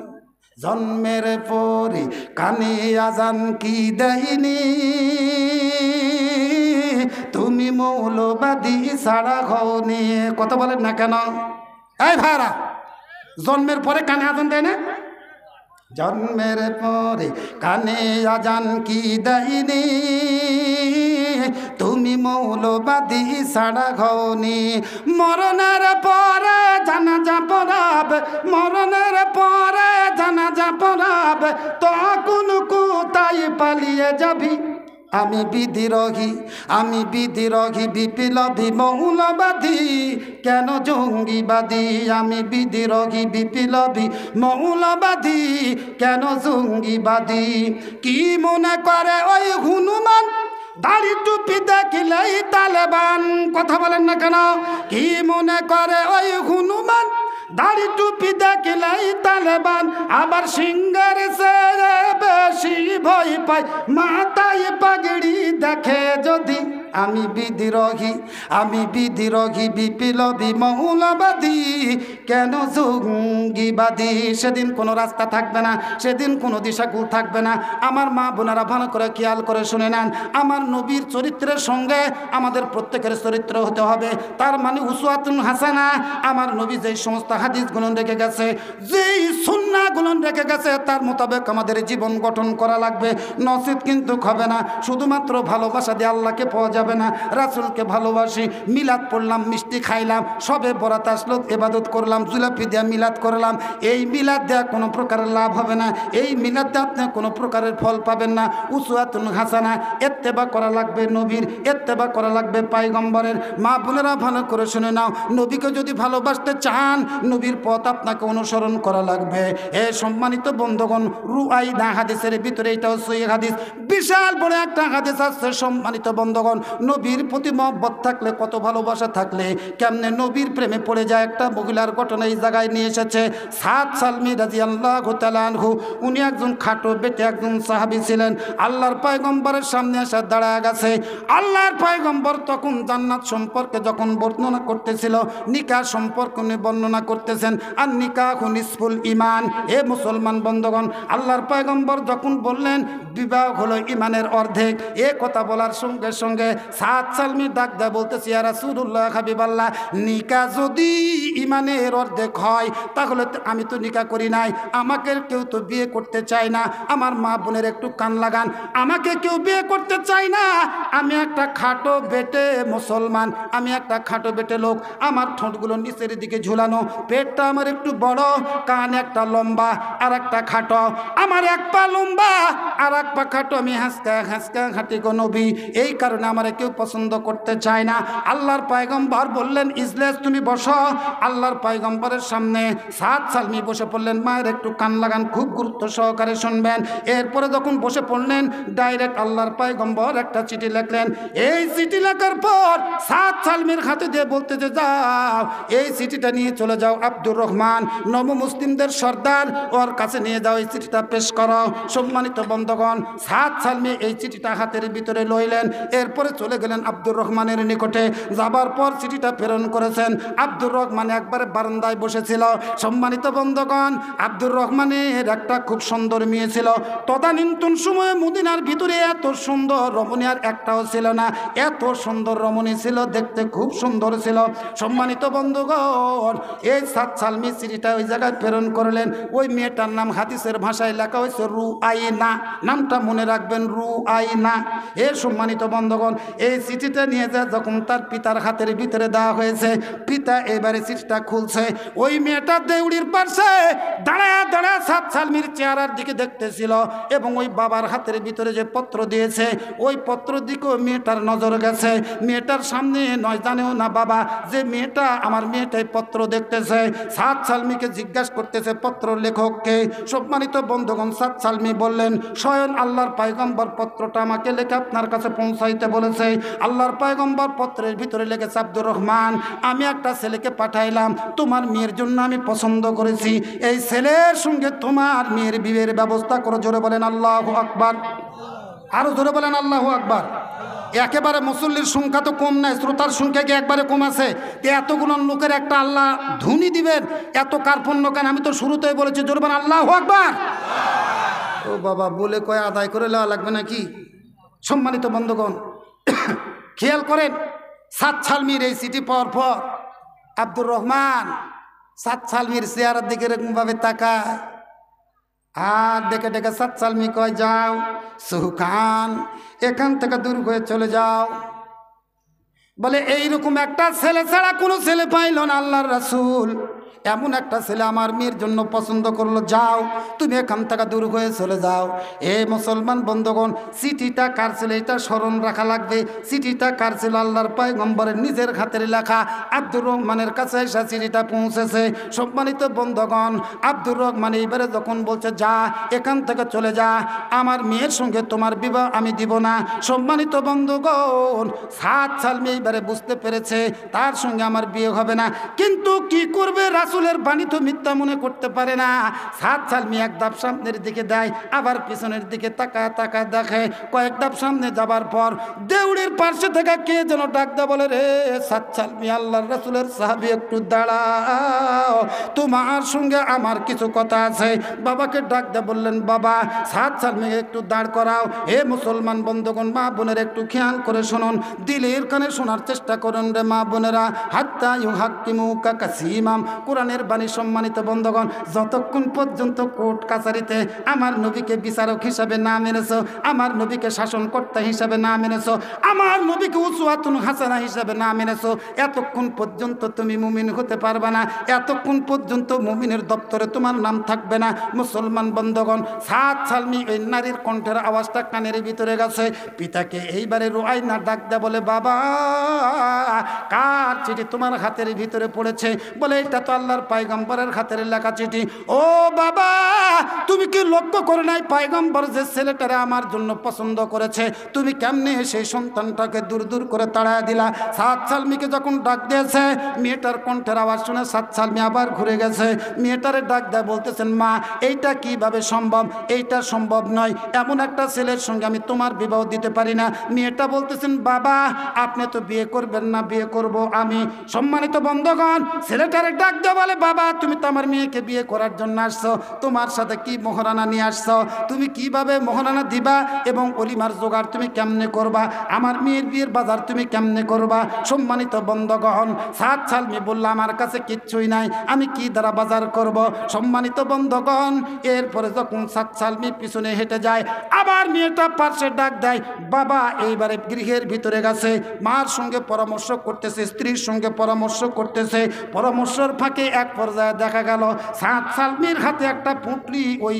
জন্মের পরে কানে আজান কি দেয়নি, তুমি মৌলবাদী ছাড়া হওনি। কথা বলেন না কেন? এই ভাইরা, জন্মের পরে কানে আজান দেয় না? জন্মের পরে কানে আজান কি দেয়নি, তুমি মৌলবাদী ছাড়া হওনি। মরণের পরে জানাজা পড়াবে, মরণের পরে জানাজা পড়াবে, তখন কোথায় পালিয়ে যাবি? আমি বিদ্রোহী, আমি বিদ্রোহী, বিপ্লবী মৌলবাদী, কেন জঙ্গিবাদী? আমি বিদ্রোহী, বিপ্লবী মৌলবাদী, কেন জঙ্গিবাদী? কি মনে করে ওই হনুমান দাড়ি টুপি দেখলেই তালেবান? কথা বলেন না কেন? কি মনে করে ওই হনুমান দাড়ি টুপি দেখলেই তালেবান? আবার সিংহের চেয়ে বেশি ভয় পায় মাথায় পাগড়ি দেখে যদি। আমি বিদ্রোহী, আমি বিদ্রোহী, বিপ্লবী মৌলবাদী, কেন জঙ্গিবাদী? সেদিন কোনো রাস্তা থাকবে না, সেদিন কোনো দিশাকুল থাকবে না। আমার মা বোনেরা ভালো করে খেয়াল করে শুনে নেন, আমার নবীর চরিত্রের সঙ্গে আমাদের প্রত্যেকের চরিত্র হতে হবে। তার মানে উসওয়াতুন হাসানা, আমার নবী যেই সমস্ত হাদিসগুলো রেখে গেছে, যেই সুন্নাহগুলো রেখে গেছে, তার মোতাবেক আমাদের জীবন গঠন করা লাগবে। নসিব কিন্তু হবে না, শুধুমাত্র ভালোবাসা দিয়ে আল্লাহকে পাওয়া যাবে না। রাসূলকে ভালোবাসি, মিলাদ পড়লাম, মিষ্টি খাইলাম, সবে বরাত আসলো, ইবাদত করলাম, জুলাপি দিয়ে মিলাদ করলাম, এই মিলাদ দেওয়া কোনো প্রকারের লাভ হবে না। এই মিলাদ দিয়ে আপনি কোনো প্রকারের ফল পাবেন না। উসওয়াতুন হাসানা, ইত্তেবা করা লাগবে নবীর, ইত্তেবা করা লাগবে পয়গম্বরের। মা বোনেরা ভালো করে শুনে নাও, নবীকে যদি ভালোবাসতে চান, নবীর পথ আপনাকে অনুসরণ করা লাগবে। এ সম্মানিত বন্ধুগণ, রুয়াইদা হাদিসের ভিতরে এটাও সহিহ হাদিস, বিশাল বড় একটা হাদিস আছে। সম্মানিত বন্ধুগণ, নবীর প্রতি মহব্বত থাকলে, কত ভালোবাসা থাকলে কেমনে নবীর প্রেমে পড়ে যায়। একটা মহিলার ঘটনা এই জায়গায় নিয়ে এসেছে। সাদ সালমি রাদিয়াল্লাহু তাআলা আনহু, উনি একজন খাটো বেটে একজন সাহাবী ছিলেন। আল্লাহর পয়গম্বরের সামনে এসে দাঁড়ায় গেছে। আল্লাহর পয়গম্বর তখন জান্নাত সম্পর্কে যখন বর্ণনা করতেছিল, নিকাহ সম্পর্কে উনি বর্ণনা করতেছেন। আর নিকাহু নিসফুল ঈমান। এ মুসলমান বন্ধুগণ, আল্লাহর পয়গম্বর যখন বললেন বিবাহ হলো ঈমানের অর্ধেক, এ কথা বলার সঙ্গে সঙ্গে সাদ সালমি ডাক দেয় বলতেছে ইয়া রাসূলুল্লাহ হাবিবাল্লাহ, নিকাহ যদি ইমানের অর্ধেক হয় তাহলে আমি তো নিকাহ করি নাই, আমাকে কেউ তো বিয়ে করতে চায় না। আমার মা বোনের একটু কান লাগান, আমাকে কেউ বিয়ে করতে চায় না। আমি একটা খাটো বেটে মুসলমান, আমি একটা খাটো বেটে লোক, আমার ঠোঁটগুলো নিচের দিকে ঝুলানো, পেটটা আমার একটু বড়, কান একটা লম্বা আর একটা খাটো, আমার এক পা লম্বা আর এক পা খাটো, আমি হাসকা হাসকা হাঁটি গো নবী, এই কারণে আমার কেউ পছন্দ করতে চায় না। আল্লাহর পয়গম্বর বললেন ইজলাস তুমি বসো। আল্লাহর পয়গম্বরের সামনে সাদ সালমি বসে পড়লেন। মায়ের একটু কান লাগান, খুব গুরুত্ব সহকারে শুনবেন। এরপরে যখন বসে পড়লেন ডাইরেক্ট আল্লাহর পয়গম্বর একটা চিঠি লিখলেন। এই চিঠি লেখার পর সাদ সালমির হাতে দিয়ে বলতে যে যাও এই চিঠিটা নিয়ে চলে যাও আব্দুর রহমান নব মুসলিমদের সর্দার, ওর কাছে নিয়ে যাও, এই চিঠিটা পেশ করো। সম্মানিত বন্ধুগণ, সাদ সালমি এই চিঠিটা হাতের ভিতরে লইলেন। এরপরে চলে গেলেন আব্দুর রহমানের নিকটে। যাবার পর চিঠিটা প্রেরণ করেছেন। আব্দুর রহমান একবারে বারান্দায় বসেছিল। সম্মানিত বন্ধুগণ, আব্দুর রহমানের একটা খুব সুন্দর মেয়ে ছিল। তদানীন্তন সময়ে মদিনার ভিতরে এত সুন্দর রমণী আর একটাও ছিল না। এত সুন্দর রমণী ছিল, দেখতে খুব সুন্দর ছিল। সম্মানিত বন্ধুগণ, এই সাদ সালমি চিঠিটা ওই জায়গায় প্রেরণ করলেন। ওই মেয়েটার নাম হাদিসের ভাষায় লেখা হয়েছে রুআইনা, নামটা মনে রাখবেন, রুআইনা। এর সম্মানিত বন্ধুগণ, এই চিঠিটা নিয়ে যায় যখন তার পিতার হাতের ভিতরে দেওয়া হয়েছে, পিতা এবারে চিঠিটা খুলছে। ওই মেয়েটা দেউড়ির পাশে দাঁড়ায় দাঁড়ায় সাদ সালমির চেহারার দিকে দেখতেছিল এবং ওই বাবার হাতের ভিতরে যে পত্র দিয়েছে ওই পত্র দিকেও মেয়েটার নজর গেছে। মেয়েটার সামনে নয় জানেও না বাবা যে মেয়েটা আমার মেয়েটাই পত্র দেখতেছে। সাদ সালমিকে জিজ্ঞাসা করতেছে পত্র লেখককে। সম্মানিত বন্ধুগণ, সাদ সালমি বললেন স্বয়ং আল্লাহর পয়গম্বর পত্রটা আমাকে লেখে আপনার কাছে পৌঁছাইতে বলেছে। আল্লাহর পয়গম্বর পত্রের ভিতরে লিখেছে আব্দুর রহমান, আমি একটা ছেলেকে পাঠাইলাম, তোমার মেয়ের জন্য আমি পছন্দ করেছি, এই ছেলের সঙ্গে তোমার মেয়ের বিয়ের ব্যবস্থা করো। জোরে বলেন আল্লাহু আকবার, আরো জোরে বলেন আল্লাহু আকবার। একেবারে মুসল্লির সংখ্যা তো কম নাই, শ্রোতার সংখ্যা কি একবারে কম আছে? এতগুলো লোকের একটা আল্লাহ ধ্বনি দিবেন, এত কার্পণ্য কেন? আমি তো শুরুতেই বলেছি জোরে বলেন আল্লাহু আকবার। ও বাবা, বলে কয় আদায় করে নেওয়া লাগবে নাকি? সম্মানিত বন্ধুগণ, খেয়াল করেন, সাদ সালমির এই চিঠি পাওয়ার পর আব্দুর রহমান সাদ সালমির চেহারার দিকে এরকমভাবে তাকায় আর ডেকে ডেকে সাদ সালমি কয় যাও সুখান, এখান থেকে দূর হয়ে চলে যাও। বলে এইরকম একটা ছেলে ছাড়া কোনো ছেলে পাইল না আল্লাহর রাসূল, এমন একটা ছেলে আমার মেয়ের জন্য পছন্দ করলো, যাও তুমি এখান থেকে দূর হয়ে চলে যাও। এ মুসলমান বন্ধুগণ, চিঠিটা কার ছিল এটা স্মরণ রাখা লাগবে। চিঠিটা কার ছিল? আল্লাহর পয়গম্বরের নিজের হাতের লেখা। আব্দুর রহমানের কাছে এসে চিঠিটা পৌঁছেছে। সম্মানিত বন্ধুগণ, আব্দুর রহমান এইবারে যখন বলছে যা এখান থেকে চলে যা, আমার মেয়ের সঙ্গে তোমার বিবাহ আমি দিব না। সম্মানিত বন্ধুগণ, সাদ সালমি এইবারে বুঝতে পেরেছে তার সঙ্গে আমার বিয়ে হবে না। কিন্তু কি করবে, রাসূলের বাণী তো মিথ্যা মনে করতে পারে না। সাদ সালমি এক ধাপ সামনের দিকে দেয়, আবার পিছনের দিকে তাকা তাকা দেখে। কয়েক ধাপ সামনে যাবার পর দেউড়ির পাশে থেকে কে যেন ডাক দেয়, বলে রে সাদ সালমি, আল্লাহর রাসূলের সাহাবী, একটু দাঁড়াও, তোমার সঙ্গে আমার কিছু কথা আছে। বাবাকে ডাক দেয়, বললেন বাবা সাদ সালমি একটু দাঁড় করাও। হে মুসলমান বন্ধুগণ, মা বোনের একটু খেয়াল করে শুনুন, দিলের কানে শোনার চেষ্টা করুন রে মা বোনেরা। হাত্তা ইউহাক্কিমুকা কাসিমাম, কোরআনের বাণী। সম্মানিত বন্ধুগণ, যতক্ষণ পর্যন্ত কোর্ট কাছারিতে আমার নবীকে বিচারক হিসাবে না মেনেছো, আমার নবীকে শাসনকর্তা হিসাবে না মেনেছো, আমার নবীকে উসওয়াতুন হাসানা হিসাবে না মেনেছো, এতক্ষণ পর্যন্ত তুমি মুমিন হতে পারবে না, এতক্ষণ পর্যন্ত মুমিনের দপ্তরে তোমার নাম থাকবে না। মুসলমান বন্ধুগণ, সাদ সালমি ওই নারীর কণ্ঠের আওয়াজটা কানের ভিতরে গেছে। পিতাকে এইবারে রুআইনা ডাক দেয়, বলে বাবা কার চিঠি তোমার হাতের ভিতরে পড়েছে? বলে এটা তো আল্লাহর পয়গম্বরের হাতের লেখা চিঠি। ও বাবা, তুমি কি লক্ষ্য করে নাই পয়গম্বর যে ছেলেটারে আমার জন্য পছন্দ করেছে, তুমি কেমনে সেই সন্তানটাকে দূর দূর করে তাড়ায় দিলা? সাদ সালমিকে যখন ডাক দিয়েছে, মেয়েটার কণ্ঠের আওয়াজ শুনে সাদ সালমি আবার ঘুরে গেছে। মেয়েটারে ডাক দেয়, বলতেছেন মা এইটা কিভাবে সম্ভব? এইটা সম্ভব নয়, এমন একটা ছেলের সঙ্গে আমি তোমার বিবাহ দিতে পারি না। মেয়েটা বলতেছেন বাবা আপনি তো বিয়ে করবেন না, বিয়ে করব আমি। সম্মানিত বন্ধুগণ, ছেলেটারে ডাক দেয়, বলে বাবা তুমি তো আমার মেয়েকে বিয়ে করার জন্য আসছো, তোমার সাথে কি মহরা মোহরানা নিয়ে আসছো, তুমি কিভাবে মোহরানা দিবা এবং অলিমার জোগাড় তুমি কেমনে করবা, আমার মেয়ের বিয়ের বাজার তুমি কেমনে করবা? সম্মানিত বন্ধুগণ, সাদ সালমি বলল আমার কাছে কিচ্ছুই নাই, আমি কি দ্বারা বাজার করব? সম্মানিত বন্ধুগণ, এরপরে যখন সাদ সালমি পিছনে হেঁটে যায়, আবার মেয়েটা পাশে ডাক দেয়, বাবা এইবারে গৃহের ভিতরে গেছে, মার সঙ্গে পরামর্শ করতেছে, স্ত্রীর সঙ্গে পরামর্শ করতেছে। পরামর্শের ফাঁকে এক পর্যায়ে দেখা গেল সাদ সালমির হাতে একটা পুঁটলি ওই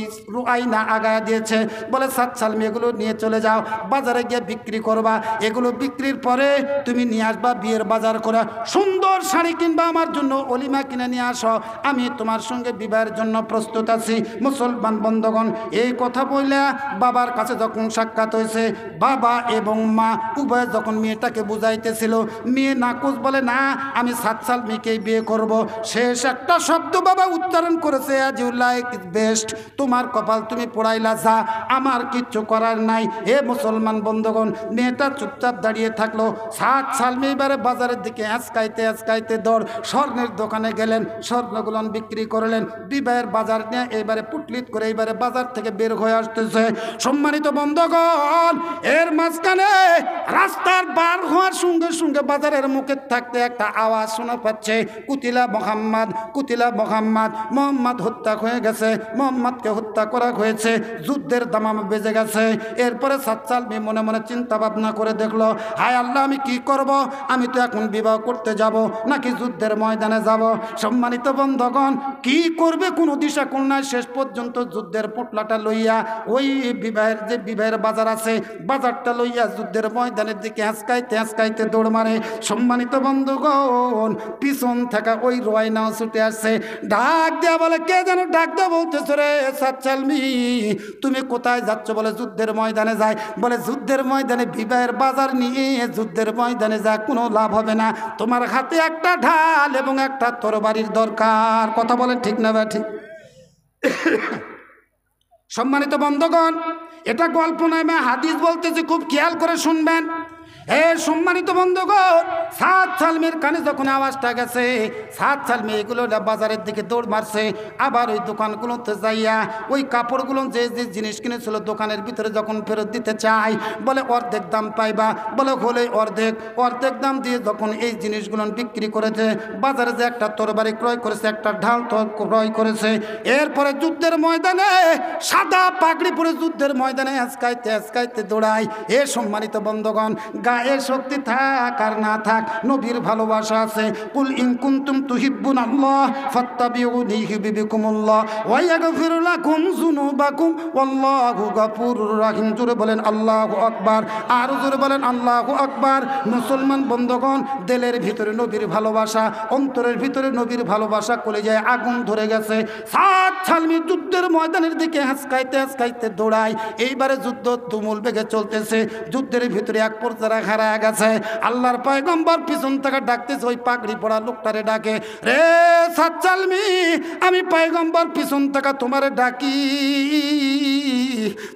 আয়না আগায় দিয়েছে, বলে সাদ সালমি এগুলো নিয়ে চলে যাও, বাজারে গিয়ে বিক্রি করবা, এগুলো বিক্রির পরে তুমি নিয়ে আসবা বিয়ের বাজার করে, সুন্দর শাড়ি কিনবা, আমার জন্য অলিমা কিনে নিয়ে আসো, আমি তোমার সঙ্গে বিবাহের জন্য প্রস্তুত আছি। মুসলমান বন্ধুগণ, এই কথা বলে বাবার কাছে যখন সাক্ষাৎ হয়েছে, বাবা এবং মা উভয় যখন মেয়েটাকে বুঝাইতেছিল, মেয়ে নাকচ বলে না, আমি সাদ সালমিকেই বিয়ে করব। শেষ একটা শব্দ বাবা উচ্চারণ করেছে, আজ ইউ লাইক বেস্ট, তোমার কপাল তুমি পোড়াইলা, যা, আমার কিচ্ছু করার নাই। এ মুসলমান বন্ধুগণ, মেয়েটা চুপচাপ দাঁড়িয়ে থাকলো। সাদ সালমি এবারে বাজারের দিকে আঁচকাইতে আঁচকাইতে দৌড় স্বর্ণের দোকানে গেলেন, স্বর্ণগুলো বিক্রি করলেন, বিবাহের বাজার নিয়ে এবারে পুটলিত করে এইবারে বাজার থেকে বের হয়ে আসতেছে। সম্মানিত বন্ধুগণ, এর মাঝখানে রাস্তার বার হওয়ার সঙ্গে সঙ্গে বাজারের মুখে থাকতে একটা আওয়াজ শোনা পাচ্ছে, কুতিলা মোহাম্মদ, কুতিলা মোহাম্মদ, মোহাম্মদ হত্যা হয়ে গেছে, মোহাম্মদকে হত্যা করা হয়েছে, যুদ্ধের দামাম বেজে গেছে। এরপরে সাদ সালমি মনে মনে চিন্তা ভাবনা করে দেখলো, হায় আল্লাহ, আমি কি করব? আমি তো এখন বিবাহ করতে যাব নাকি যুদ্ধের ময়দানে যাব? সম্মানিত বন্ধুগণ, কি করবে কোনো দিশা কোন নাই। শেষ পর্যন্ত যুদ্ধের পোটলাটা লইয়া ওই বিবাহের যে বিবাহের বাজার আছে, বাজারটা লইয়া যুদ্ধের ময়দানের দিকে হাঁচকাইতে হাঁচকাইতে দৌড় মারে। সম্মানিত বন্ধুগণ, পিছন থাকা ওই রয়নাও ছুটে আসছে, ডাক দেয়া বলে, কে যেন ডাক দেওয়া বলতেছে, রে সাদ সালমি তুমি কোথায় যাচ্ছ? বলে যুদ্ধের ময়দানে যায়। বলে যুদ্ধের ময়দানে বিবাহের বাজার নিয়ে যুদ্ধের ময়দানে যা কোনো লাভ হবে না, তোমার হাতে একটা ঢাল এবং একটা তরবারির দরকার। কথা বলেন ঠিক না বা ঠিক? সম্মানিত বন্ধুগণ, এটা গল্প নয়, হাদিস বলতেছি, খুব খেয়াল করে শুনবেন। হে সম্মানিত বন্ধুগণ, সাদ সালমির কানে যখন আওয়াজটা গেছে, সাদ সালমি এগুলো বাজারের দিকে দৌড় মারছে। আবার ওই দোকানগুলোতে যাইয়া ওই কাপড়গুলো যে যে জিনিস কিনেছিল দোকানের ভিতরে যখন ফেরত দিতে চাই, বলে অর্ধেক দাম পাইবা, বলে হলে অর্ধেক, অর্ধেক দাম দিয়ে যখন এই জিনিসগুলো বিক্রি করেছে, বাজারে যে একটা তরবারি ক্রয় করেছে, একটা ঢাল ক্রয় করেছে, এরপরে যুদ্ধের ময়দানে সাদা পাগড়ি পরে যুদ্ধের ময়দানে আজকাইতে আজকাইতে দৌড়ায়। এ সম্মানিত বন্ধুগণ, গায়ে শক্তি থাক আর না থাক, নবীর ভালোবাসা আছে। কুল ইন কুনতুম তুহিব্বুনাল্লাহ ফাত্তাবিউনি ইউহিব্বুকুমুল্লাহ ওয়া ইয়াগফির লাকুম যুনুবাকুম ওয়াল্লাহু গফুরুর রহিম। জোরে বলেন আল্লাহু আকবার, আর জোরে বলেন আল্লাহু আকবার। মুসলমান বন্ধুগণ, দিলের ভিতরে নবীর ভালোবাসা, অন্তরের ভিতরে নবীর ভালোবাসা, কলিজায় আগুন ধরে গেছে। সাদ সালমি যুদ্ধের ময়দানের দিকে হাঁচকাইতে হাঁচকাইতে দৌড়ায়। এইবারে যুদ্ধ তুমুল বেগে চলতেছে, যুদ্ধের ভিতরে এক পর্যায়ে হারায় গেছে। আল্লাহর পয়গম্বর পিছন থেকে ডাকতেছে, ওই পাগড়ি পড়া লোকটারে ডাকে, রে সাদ সালমি, আমি পয়গম্বর পিছন থেকে তোমারে ডাকি,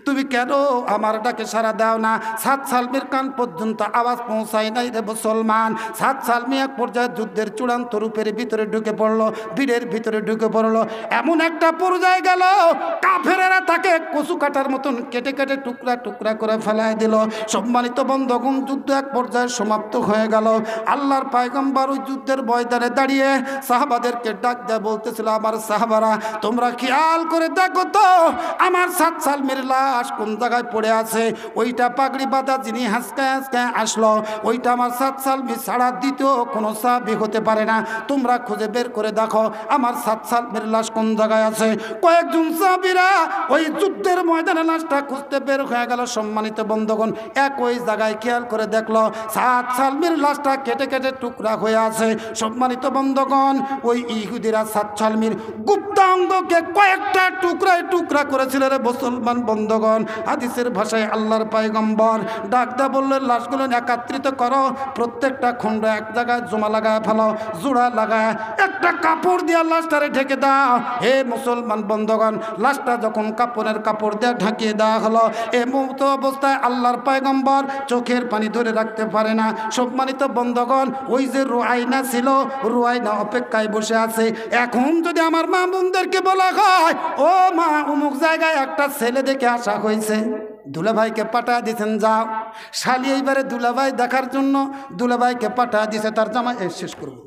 তুমি কেন আমার ডাকে সারা দাও না? সাদ সালমির কান পর্যন্ত আওয়াজ পৌঁছায় নাই রে মুসলমান। সাদ সালমি এক পর্যায়ে যুদ্ধের চূড়ান্ত রূপের ভিতরে ঢুকে পড়লো, বীরের ভিতরে ঢুকে পড়লো। এমন একটা পর্যায়ে গেল, কাফেরেরা তাকে কচু কাটার মতন কেটে কেটে টুকরা টুকরা করে ফেলায় দিল। সম্মানিত বন্ধুগণ, যুদ্ধ এক পর্যায়ে সমাপ্ত হয়ে গেল। আল্লাহর পয়গম্বর ওই যুদ্ধের ময়দানে দাঁড়িয়ে সাহাবাদেরকে ডাক দেয়া বলতেছিল, আমার সাহাবারা, তোমরা খেয়াল করে দেখো তো আমার সাদ সালমির লাশ কোন জায়গায় পড়ে আছে। ওইটা পাগড়ি বাঁধা যিনি হাসকায় হাসকায় আসলো, ওইটা আমার সাদ সালমি ছাড়া দ্বিতীয় কোনো সাহাবী হতে পারে না। তোমরা খুঁজে বের করে দেখো আমার সাদ সালমির লাশ কোন জায়গায় আছে। কয়েকজন সাহাবীরা ওই যুদ্ধের ময়দানে লাশটা খুঁজতে বের হয়ে গেল। সম্মানিত বন্ধুগণ, একই জায়গায় খেয়াল করে দেখলো সাদ সালমির লাশটা কেটে কেটে টুকরা হয়ে আছে। সম্মানিত বন্ধুগণ, ওই ইহুদিরা সাদ সালমির গুপ্তাঙ্গকে কয়েকটা টুকরায় টুকরা করেছিল রে মুসলমান বন্ধুগণ, হাদিসের ভাষায় আল্লাহর পয়গম্বর ডাকদা বললেন, লাশগুলো একত্রিত করো, প্রত্যেকটা খণ্ড এক জায়গায় জমা লাগায় ফেলো, জোড়া লাগায় একটা কাপড় দিয়ে লাশটারে ঢেকে দাও। হে মুসলমান বন্ধুগণ, লাশটা যখন কাপড়ের কাপড় দিয়ে ঢাকিয়ে দেওয়া হলো, এ মুহূর্ত অবস্থায় আল্লাহর পয়গম্বর চোখের পানি ধরে রাখতে পারে না। সম্মানিত বন্ধুগণ, ওই যে রুয়াইনা ছিল, রুয়াইনা অপেক্ষায় বসে আছে। এখন যদি আমার মা বোনদেরকে বলা হয়, ও মা, অমুক জায়গায় একটা ছেলে দেখে আসা হয়েছে, দুলাভাইকে পাঠা দিয়েছেন, যাও। শালি এইবারে দুলাভাই দেখার জন্য দুলাভাইকে পাঠা দিছে, তার জামাই শেষ করবো,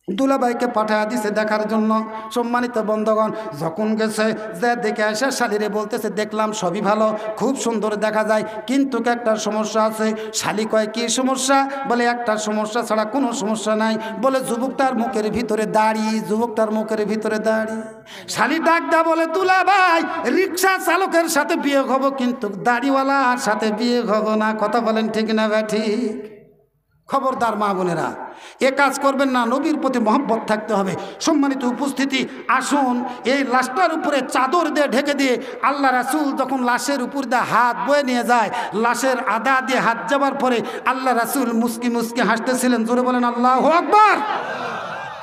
দুলাভাইকে পাঠায় দিছে দেখার জন্য। সম্মানিত বন্ধুগণ, যখন গেছে যে দেখে আসে, শালিরে বলতেছে, দেখলাম সবই ভালো, খুব সুন্দর দেখা যায়, কিন্তু একটা সমস্যা আছে। শালি কয়, কি সমস্যা? বলে, একটা সমস্যা ছাড়া কোনো সমস্যা নাই। বলে, যুবকটার মুখের ভিতরে দাড়ি, যুবকটার মুখের ভিতরে দাড়ি। শালি ডাক দা বলে, দুলাভাই, রিক্সা চালকের সাথে বিয়ে হবো, কিন্তু দাড়িওয়ালার সাথে বিয়ে হবো না। কথা বলেন ঠিক না ব্যাঠি? খবরদার মা বোনেরা, এ কাজ করবেন না। নবীর প্রতি মহব্বত থাকতে হবে। সম্মানিত উপস্থিতি, আসুন এই লাশটার উপরে চাদর দিয়ে ঢেকে দিয়ে আল্লাহ রাসূল যখন লাশের উপর দিয়ে হাত বয়ে নিয়ে যায়, লাশের আধা দিয়ে হাত যাবার পরে আল্লাহ রাসূল মুস্কি মুস্কি হাসতেছিলেন। জোরে বলেন আল্লাহু আকবার।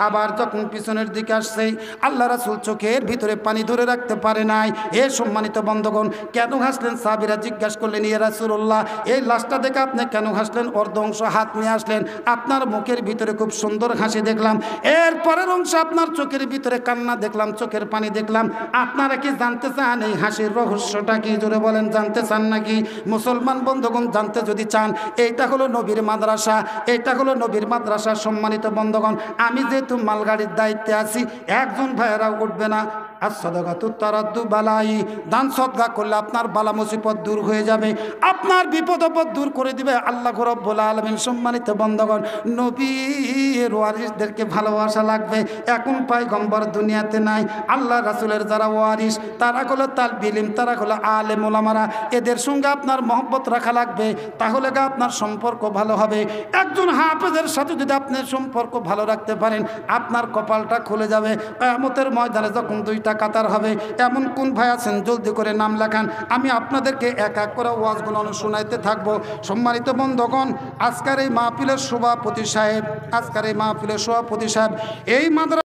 আবার যখন পিছনের দিকে আসছে, আল্লাহ রাসূল চোখের ভিতরে পানি ধরে রাখতে পারে নাই। এ সম্মানিত বন্ধুগণ, কেন হাসলেন? সাহাবীরা জিজ্ঞাসা করলেন, ইয়া রাসূলুল্লাহ, এই লাশটা দেখে আপনি কেন হাসলেন? অর্ধ অংশ হাত নিয়ে আসলেন, আপনার মুখের ভিতরে খুব সুন্দর হাসি দেখলাম, এর পরের অংশ আপনার চোখের ভিতরে কান্না দেখলাম, চোখের পানি দেখলাম। আপনারা কি জানতে চান এই হাসির রহস্যটা কি? জোরে বলেন, জানতে চান নাকি? মুসলমান বন্ধুগণ, জানতে যদি চান, এইটা হলো নবীর মাদ্রাসা, এইটা হলো নবীর মাদ্রাসা। সম্মানিত বন্ধুগণ, আমি যে মালগাড়ির দায়িত্বে আছি, একজন ভাইয়েরা উঠবে না। আর সাদাকাতু তারাদ্দু বালাই, দান সদকা করলে আপনার বালা মুসিবত দূর হয়ে যাবে, আপনার বিপদ আপদ দূর করে দিবে আল্লাহ রাব্বুল আলামিন। সম্মানিত বন্ধুগণ, নবীর ওয়ারিসদেরকে ভালোবাসা লাগবে। এখন পয়গম্বর দুনিয়াতে নাই, আল্লাহ রাসূলের যারা ওয়ারিস, তারা হলো তালবে ইলম, তারা হলো আলেম ওলামারা, এদের সঙ্গে আপনার মহব্বত রাখা লাগবে, তাহলে আপনার সম্পর্ক ভালো হবে। একজন হাফেজের সাথে যদি আপনি সম্পর্ক ভালো রাখতে পারেন, আপনার কপালটা খুলে যাবে। কিয়ামতের ময়দানে যখন দুইটা কাতার হবে, এমন কোন ভাই আছেন জলদি করে নাম লেখান, আমি আপনাদেরকে এক এক করে ওয়াজগুলো শোনাইতে থাকবো। সম্মানিত বন্ধুগণ, আজকের এই মাহফিলের সভাপতি সাহেব, এই মাদ্রাসা